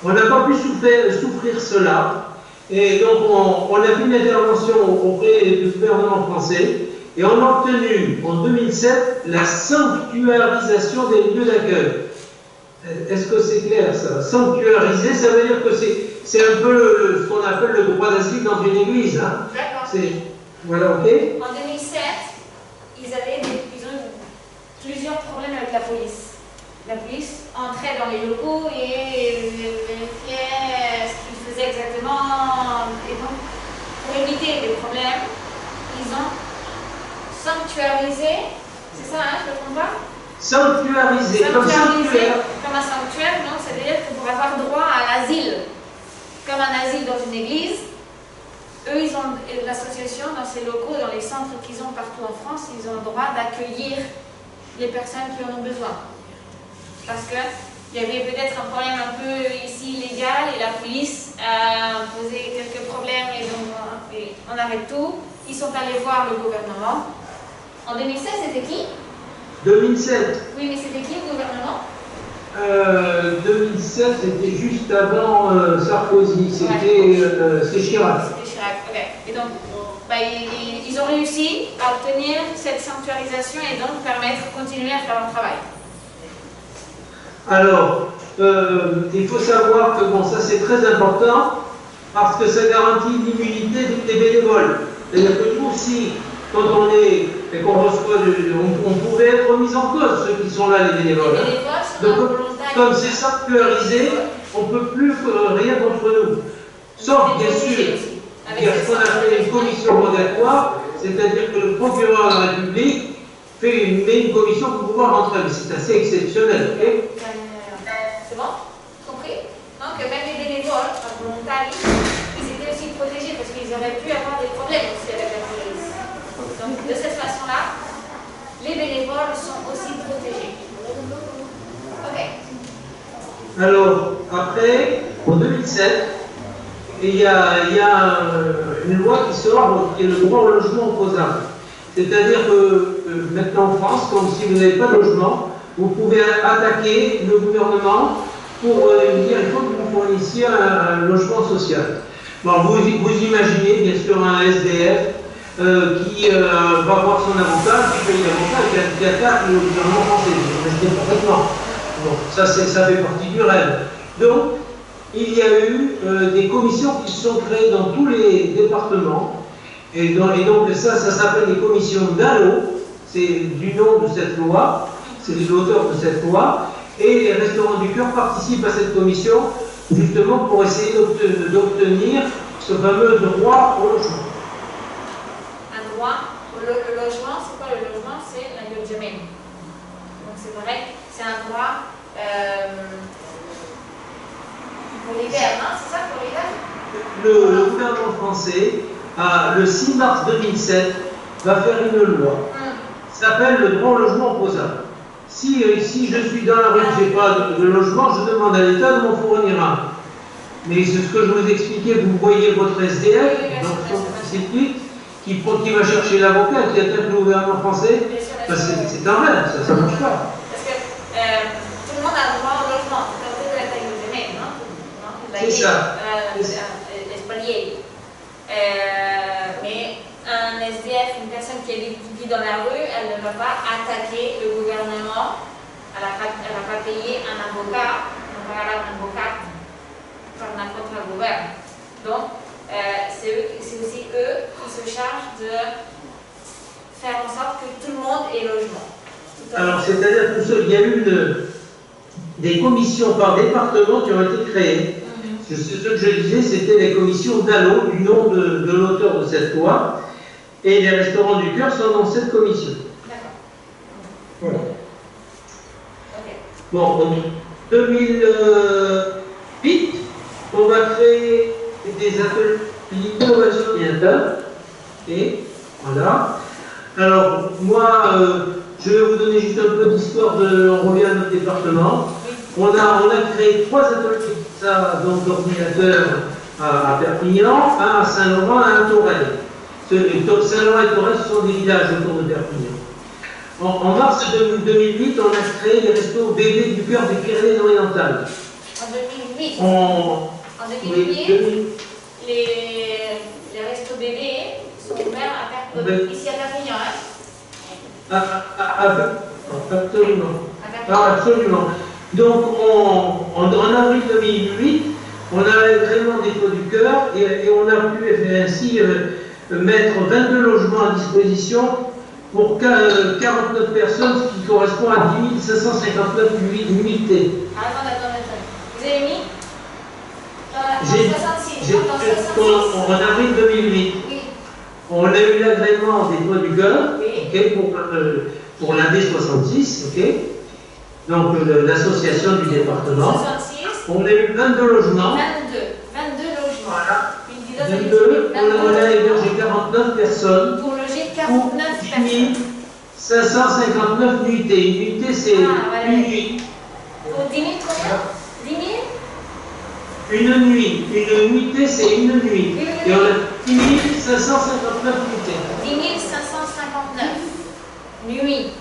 On n'a pas pu souffrir cela, et donc on a fait une intervention auprès du gouvernement français, et on a obtenu en 2007 la sanctuarisation des lieux d'accueil. Est-ce que c'est clair ça? Sanctuariser, ça veut dire que c'est un peu ce qu'on appelle le droit d'asile dans une église. Hein? D'accord. Voilà, ok. En 2007, ils ont eu plusieurs problèmes avec la police. La police entrait dans les locaux et vérifiait ce qu'ils faisaient exactement. Et donc, pour éviter des problèmes, ils ont sanctuarisé. C'est ça, hein, je ne me trompe pas? Sanctuariser, comme sanctuaire. Comme un sanctuaire, donc c'est-à-dire que pour avoir droit à l'asile, comme un asile dans une église, eux, ils ont l'association dans ces locaux, dans les centres qu'ils ont partout en France, ils ont le droit d'accueillir les personnes qui en ont besoin. Parce qu'il y avait peut-être un problème un peu ici légal et la police a posé quelques problèmes et donc on arrête tout. Ils sont allés voir le gouvernement. En 2016, c'était qui? 2007. Oui, mais c'était qui le gouvernement? 2007, c'était juste avant Sarkozy, c'est Chirac. C'était Chirac, ok. Et donc, ils ont réussi à obtenir cette sanctuarisation et donc permettre de continuer à faire leur travail. Alors, il faut savoir que bon, ça c'est très important parce que ça garantit l'immunité des bénévoles. C'est-à-dire que nous aussi, quand on est et qu'on reçoit, on pouvait être mis en cause, ceux qui sont là, les bénévoles. Les bénévoles sont donc, comme c'est sanctuarisé, on ne peut plus rien contre nous. Sauf, bien sûr, il y a ce qu'on appelle une commission rogatoire, c'est-à-dire que le procureur de la République met une commission pour pouvoir rentrer. Mais c'est assez exceptionnel. Okay? C'est bon? Compris? Donc, même les bénévoles, volontaires, ils étaient aussi protégés parce qu'ils auraient pu avoir des problèmes aussi avec la police. Donc, de cette façon-là, les bénévoles sont aussi protégés. Ok. Alors, après, en 2007, il y a une loi qui sort qui est le droit au logement opposable. C'est-à-dire que maintenant en France, comme si vous n'avez pas de logement, vous pouvez attaquer le gouvernement pour dire qu'il faut que vous fournissiez un logement social. Bon, vous imaginez bien sûr un SDF qui va voir son avocat, qui paye l'avocat et qui attaque le gouvernement français. Vous imaginez parfaitement. Bon, ça fait partie du rêve. Donc, il y a eu des commissions qui se sont créées dans tous les départements. Et donc ça s'appelle les commissions d'ALO. C'est du nom de cette loi. C'est l'auteur de cette loi. Et les Restaurants du Cœur participent à cette commission justement pour essayer d'obtenir ce fameux droit au logement. Un droit au logement, c'est quoi le logement? C'est l'alloggiamento. Donc c'est pareil, c'est un droit pour l'hiver, non? C'est ça pour l'hiver? Le gouvernement français, le 6 mars 2007, va faire une loi. Ça s'appelle le droit au logement opposable. Si je suis dans la rue, je n'ai pas de logement, je demande à l'État de m'en fournir un. Mais c'est ce que je vous expliquais, vous voyez votre SDF, donc qui va chercher l'avocat, qui attaque le gouvernement français, c'est un rêve, ça ne marche pas. Parce que tout le monde a le droit au logement, c'est la taille de semaine, non? C'est ça. L'espalier. Mais un SDF, une personne qui vit dans la rue, elle ne va pas attaquer le gouvernement, elle n'a pas payé un avocat, un avocat par n'importe quel gouvernement. Donc, c'est aussi eux qui se chargent de faire en sorte que tout le monde ait logement. Alors, c'est-à-dire que il y a eu des commissions par département qui ont été créées. Ce que je disais, c'était les commissions DALO, du nom de l'auteur de cette loi, et les restaurants du cœur sont dans cette commission. D'accord. Voilà. Ok. Bon, en 2008, on va créer des ateliers d'innovation ambientale. Et voilà. Alors, moi, je vais vous donner juste un peu d'histoire on revient à notre département. On a créé 3 ateliers d'ordinateur à Perpignan, un à Saint-Laurent et un à Touraine. Saint-Laurent et Touraine, ce sont des villages autour de Perpignan. En mars 2008, on a créé les restos bébés du cœur des Pyrénées-Orientales. En 2008 En 2008, les restos bébés sont ouverts ici à Perpignan. Absolument. Absolument. Donc, en avril 2008, on a l'agrément des Feux du Cœur et on a pu ainsi mettre 22 logements à disposition pour 49 personnes, ce qui correspond à 10 559 unités. Attends. Vous avez mis dans 66, en avril 2008. Oui. On a eu l'agrément des Feux du Cœur, Oui. Okay, pour l'AD 66, okay. Donc l'association du département. 66. On a eu 22 logements. 22 logements. Voilà. Une 22, on a hébergé 49 personnes. Pour loger 49 personnes. 559 nuitées. Une nuitée, c'est voilà. une nuit. Pour 10 000 combien 10 000 Une nuit. Une nuitée, c'est une nuit. Oui. Et on a 10 559 nuitées. 10 559 nuits.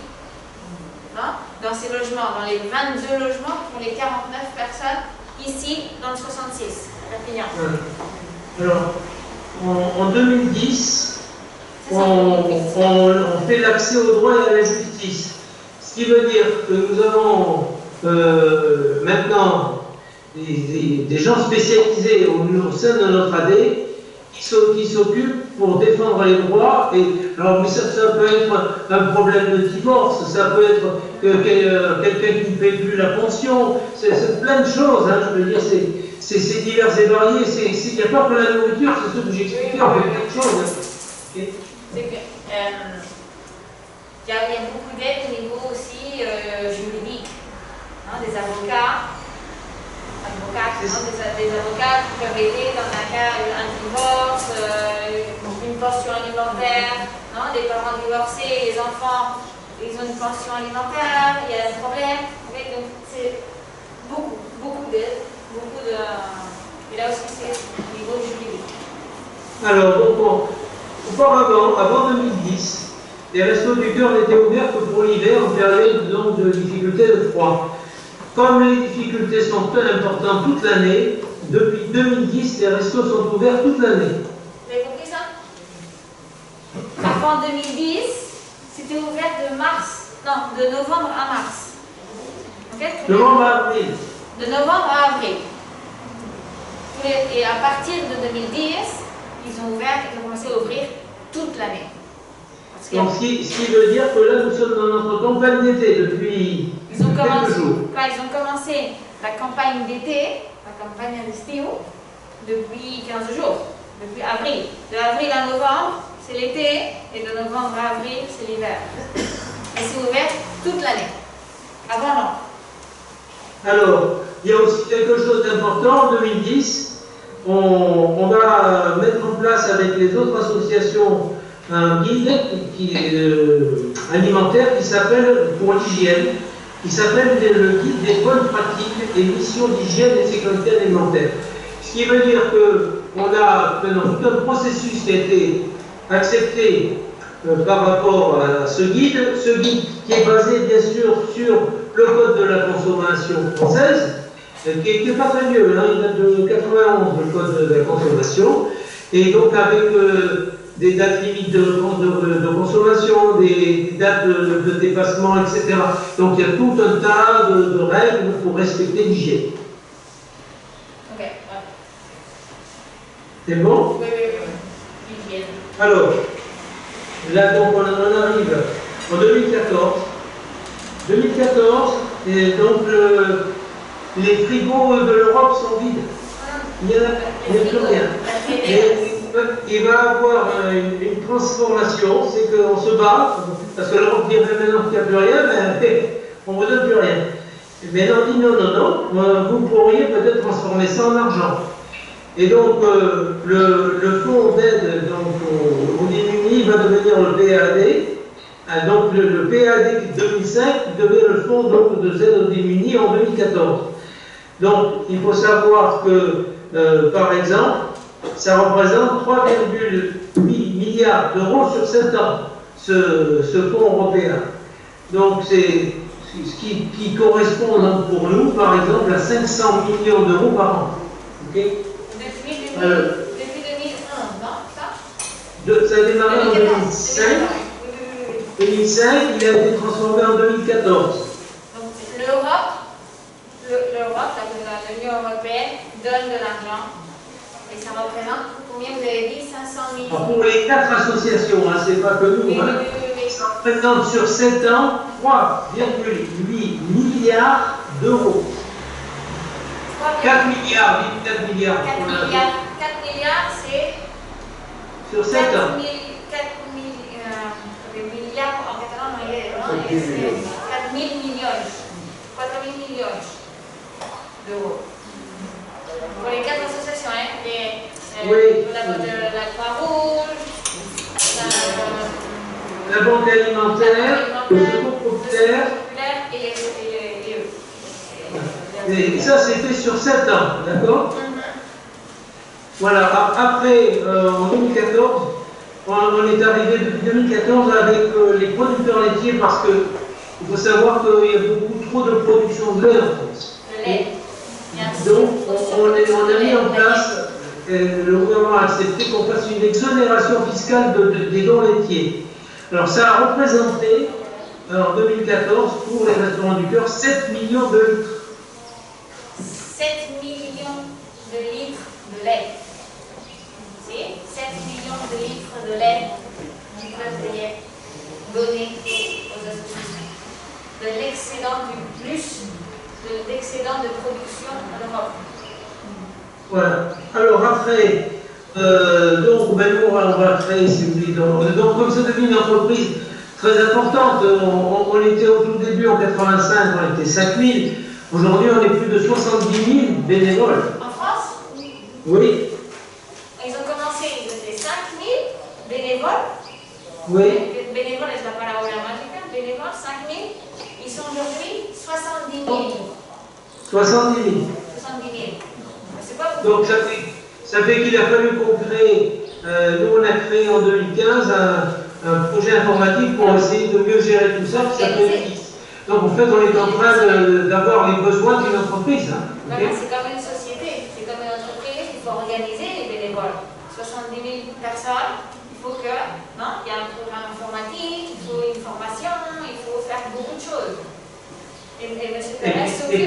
Hein, dans ces logements, dans les 22 logements pour les 49 personnes ici dans le 66, à Perpignan. Alors, en 2010, on fait l'accès au droit et à la justice. Ce qui veut dire que nous avons maintenant des gens spécialisés au sein de notre AD qui s'occupent pour défendre les droits. Alors, mais ça peut être un problème de divorce, ça peut être quelqu'un qui ne paie plus la pension, c'est plein de choses, hein, je veux dire, c'est divers et varié, il n'y a pas que la nourriture, c'est ce que j'ai expliqué, on fait plein de choses. Hein. Okay. C'est que, il y a beaucoup d'aide au niveau aussi juridique, hein, des avocats, des avocats qui peuvent aider dans un cas, un divorce, une pension alimentaire, non, des parents divorcés, les enfants, ils ont une pension alimentaire, il y a un problème, okay, donc c'est beaucoup d'aide, et là aussi c'est au niveau juridique. Alors, donc, auparavant, avant 2010, les restos du cœur n'étaient ouverts que pour l'hiver en période donc, de difficulté de froid. Comme les difficultés sont très importantes toute l'année, depuis 2010, les restos sont ouverts toute l'année. Vous avez compris ça? Avant 2010, c'était ouvert de novembre à mars. Okay? Novembre à avril. De novembre à avril. Et à partir de 2010, ils ont commencé à ouvrir toute l'année. Donc, ce qui veut dire que là, nous sommes dans notre campagne d'été depuis quelques jours. Ils ont commencé la campagne d'été, la campagne estive, depuis 15 jours, depuis avril. De avril à novembre, c'est l'été, et de novembre à avril, c'est l'hiver. Et c'est ouvert toute l'année. Avant, non. Alors, il y a aussi quelque chose d'important. En 2010, on va mettre en place avec les autres associations un guide alimentaire qui s'appelle, pour l'hygiène, qui s'appelle le guide des bonnes pratiques et missions d'hygiène et de sécurité alimentaire. Ce qui veut dire qu'on a maintenant tout un processus qui a été accepté par rapport à ce guide qui est basé bien sûr sur le code de la consommation française, qui n'est pas très vieux, hein, il date de 91, le code de la consommation, et donc avec des dates limites de consommation, des dates de dépassement, etc. Donc il y a tout un tas de règles pour respecter l'hygiène. Ok, ouais. C'est bon? Oui. Hygiène. Alors, là donc on arrive en 2014. 2014, et donc les frigos de l'Europe sont vides. Il n'y a plus rien. Et il va y avoir une transformation, c'est qu'on se bat, parce que l'Europe dirait maintenant qu'il n'y a plus rien, mais on ne vous donne plus rien. Mais on dit non, vous pourriez peut-être transformer ça en argent. Et donc, le fonds d'aide aux démunis va devenir le PAD. Donc, le PAD 2005 devient le fonds donc, de aide aux démunis en 2014. Donc, il faut savoir que, par exemple, ça représente 3,8 milliards d'euros sur 7 ans, ce fonds européen. Donc, c'est ce qui correspond donc, pour nous, par exemple, à 500 millions d'euros par an. Okay. Depuis 2001, non? Ça a démarré en 2005. 2005, il a été transformé en 2014. Donc l'Europe, l'Union européenne, donne de l'argent. Et ça représente combien vous avez dit? 500 millions. Alors pour les 4 associations, hein, c'est pas que nous. Oui, hein. Ça représente sur 7 ans 3,8 milliards d'euros. 4 milliards, 4 milliards. 4 milliards, c'est. Sur 7 ans. 4 milliards en catalan, c'est 4 000 millions. 4 000 millions d'euros. Pour les 4 associations, hein, oui. La Croix-Rouge, la Banque alimentaire, le Secours populaire et ça, c'était sur 7 ans, d'accord? Voilà, après, en 2014, on est arrivé depuis 2014 avec les producteurs laitiers parce qu'il faut savoir qu'il y a beaucoup trop de production de lait en France. Le lait. Donc, on a mis en place, le gouvernement a accepté qu'on fasse une exonération fiscale des dons laitiers. Alors, ça a représenté, en 2014, pour les restaurants du cœur, 7 millions de litres. 7 millions de litres de lait. 7 millions de litres de lait qui peuvent être donnés aux associations. De l'excédent du plus, de l'excédent de production en Europe. Voilà. Alors après, donc nous, on va créer, si vous voulez, donc comme ça devient une entreprise très importante, on était au tout début en 85, on était 5000. Aujourd'hui, on est plus de 70 000 bénévoles. En France? Oui. Ils ont commencé, ils étaient 5 000 bénévoles. Oui. Bénévoles, c'est pas la Ola Magica, bénévoles, 5 000. Ils sont aujourd'hui 70 000. 70 000. 70 000. C'est pas beaucoup. Donc ça fait qu'il a fallu qu'on crée, nous on a créé en 2015 un projet informatique pour essayer de mieux gérer tout ça, qui s'appelle FIX. Donc en fait on est en train d'avoir les besoins d'une entreprise. Hein. Okay. C'est comme une société, c'est comme une entreprise, il faut organiser les bénévoles. 70 000 personnes, il faut que, non, il y a un programme informatique, il faut une formation, il faut faire beaucoup de choses. Et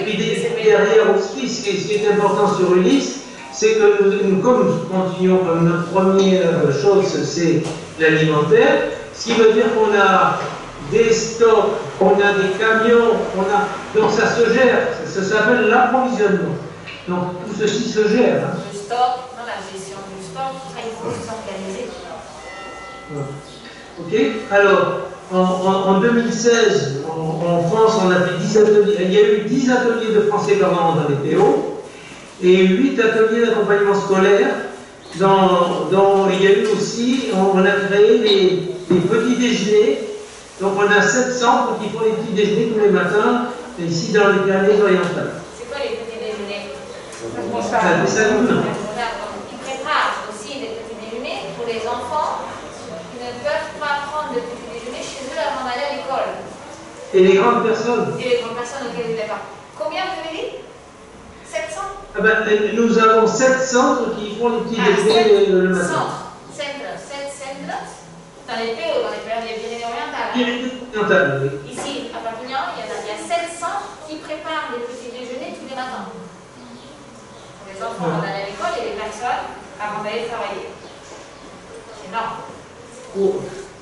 puis derrière aussi, ce qui est important sur Ulysse, c'est que nous, comme nous continuons comme notre première chose, c'est l'alimentaire, ce qui veut dire qu'on a des stocks, on a des camions, donc ça se gère, ça s'appelle l'approvisionnement. Donc tout ceci se gère. Hein. Le stock, non, la gestion du stock, il faut s'organiser. Ok, alors en 2016, en France, on a fait 10 ateliers, il y a eu 10 ateliers de français parlant dans les PO et 8 ateliers d'accompagnement scolaire dont il y a eu aussi, on a créé des petits déjeuners. Donc on a 7 centres qui font les petits déjeuners tous les matins, ici dans les Pyrénées-Orientales. C'est quoi les petits déjeuners? Des salons. Ils préparent aussi des petits déjeuners pour les enfants qui ne peuvent pas prendre de petits déjeuners chez eux avant d'aller à l'école. Et les grandes personnes. Et les grandes personnes auxquelles vous n'avez pas. Combien vous avez dit? 700? Ah ben, nous avons 7 centres qui font les petits déjeuners le matin. Centres dans les PO, dans les Pyrénées-Orientales. Pyrénées-Orientales, oui. Ici, à Perpignan, il y a 7 centres qui préparent les petits déjeuners tous les matins. Pour les enfants avant d'aller à l'école et les personnes avant d'aller travailler. C'est énorme.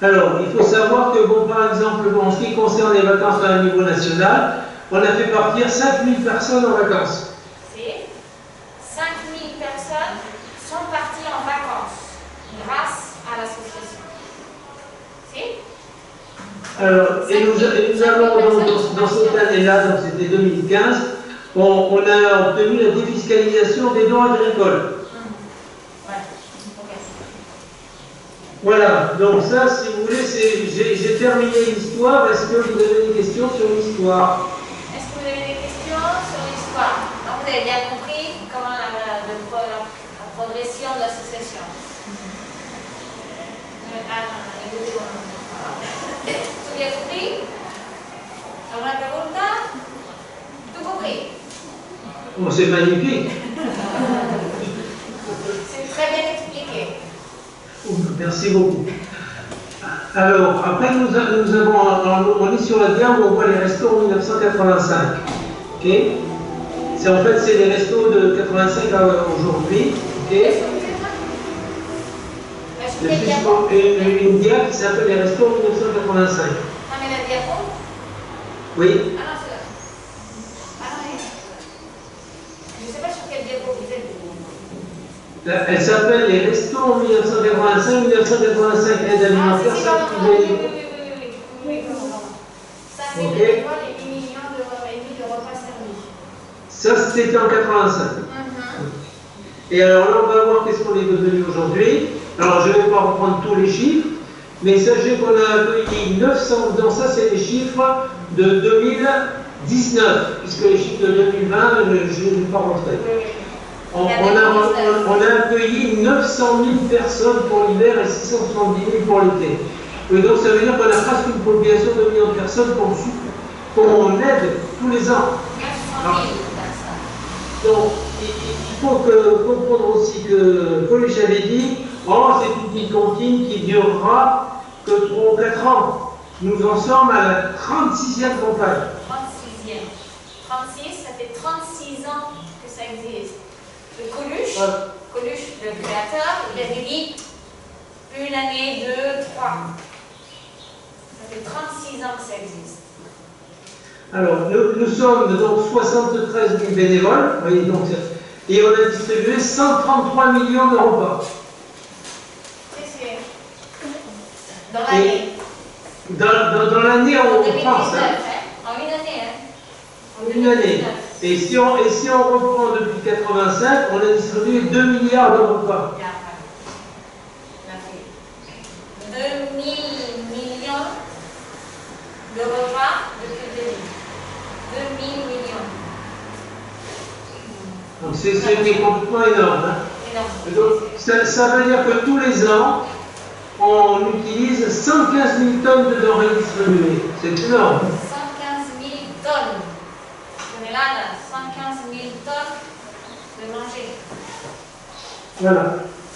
Alors, il faut savoir que, bon, par exemple, en ce qui concerne les vacances à un niveau national, on a fait partir 5000 personnes en vacances. C'est 5000 personnes sont parties en vacances grâce à l'association. C'est Alors, et nous avons dans cette année-là, donc c'était 2015, on a obtenu la défiscalisation des dons agricoles. Voilà, donc ça, si vous voulez, j'ai terminé l'histoire. Est-ce que vous avez des questions sur l'histoire? Est-ce que vous avez des questions sur l'histoire? Donc, vous avez bien compris comment la progression de l'association. Tout bien compris? ¿Alguna pregunta? Tout compris? Oh, c'est magnifique. C'est très bien expliqué. Merci beaucoup. Alors, après, nous avons, on est sur la diagramme où on voit les restos en 1985. Ok? En fait, c'est les restos de 85 à aujourd'hui. Ok? Une diapo qui s'appelle les restos en 1985. Ah, mais la diapo? Oui. Ah non, c'est là. Ah non, je ne sais pas sur quelle diapo vous êtes. Elle s'appelle les restos en 1985, aide alimentaire. Ah, oui. Ça fait Ok. des fois les 8 millions de repas servis. Ça, c'était en 85. Et alors là, on va voir qu'est-ce qu'on est devenu aujourd'hui. Alors, je ne vais pas reprendre tous les chiffres, mais sachez qu'on a accueilli 900, donc ça, c'est les chiffres de 2019, puisque les chiffres de 2020, je ne vais pas rentrer. On a accueilli 900 000 personnes pour l'hiver et 670 000 pour l'été. Et donc, ça veut dire qu'on a presque une population de millions de personnes qu'on aide tous les ans. Alors, donc, il faut comprendre aussi que Coluche avait dit, oh, c'est une cantine qui durera que 3 ou 4 ans. Nous en sommes à la 36e campagne. 36e. 36, ça fait 36 ans que ça existe. Le Coluche, Coluche, le créateur, il avait dit une année, 2, 3. Ça fait 36 ans que ça existe. Alors, nous sommes donc 73 000 bénévoles, voyez, donc, et on a distribué 133 millions de repas. C'est dans l'année. Dans l'année, en 2019, France. hein. En une année. Hein. En une année. Et si on reprend depuis 85, on a distribué 2 milliards de repas. 2 000 millions de repas depuis 2000. 2 000 millions. Donc c'est complètement énorme. Hein. Énorme. Donc, ça veut dire que tous les ans, on utilise 115 000 tonnes de denrées distribuées. C'est énorme. 115 000 tonnes. On est là, 115 000 tonnes de manger. Voilà.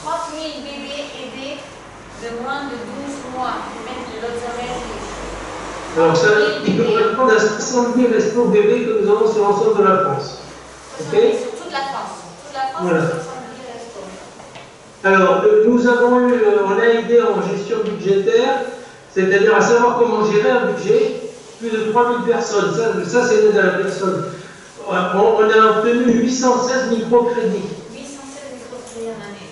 30 000 bébés aidés de moins de 12 mois. Même de l'autre semaine. Alors ça, il peut répondre à 60 000 restos bébés que nous avons sur l'ensemble de la France. Ok? Sur toute la France. Toute la France, voilà. 60 000 restos. Alors, nous avons eu, on a aidé en gestion budgétaire, c'est-à-dire à savoir comment gérer un budget, plus de 3000 personnes. Ça c'est l'aide à la personne. On a obtenu 816 microcrédits. 816 microcrédits en année.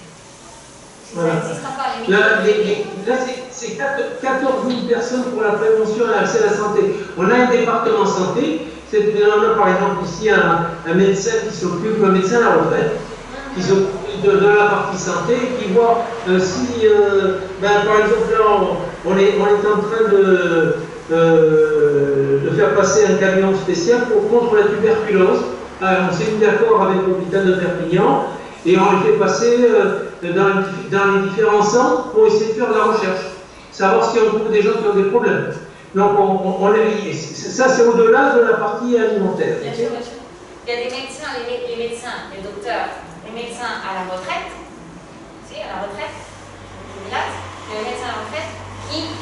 Voilà. Ça existe encore, les microcrédits. Là, c'est 14 000 personnes pour la prévention et l'accès à la santé. On a un département santé. On a par exemple ici un médecin qui s'occupe, un médecin à la retraite, qui s'occupe de la partie santé, qui voit si, par exemple, là, on est en train de faire passer un camion spécial contre la tuberculose. On s'est mis d'accord avec l'hôpital de Perpignan et on le fait passer dans les différents centres pour essayer de faire de la recherche, savoir si on trouve des gens qui ont des problèmes. Donc, ça c'est au-delà de la partie alimentaire. Bien sûr, bien sûr. Il y a des médecins, les médecins, les docteurs, les médecins à la retraite, à la retraite, les médecins à la retraite, qui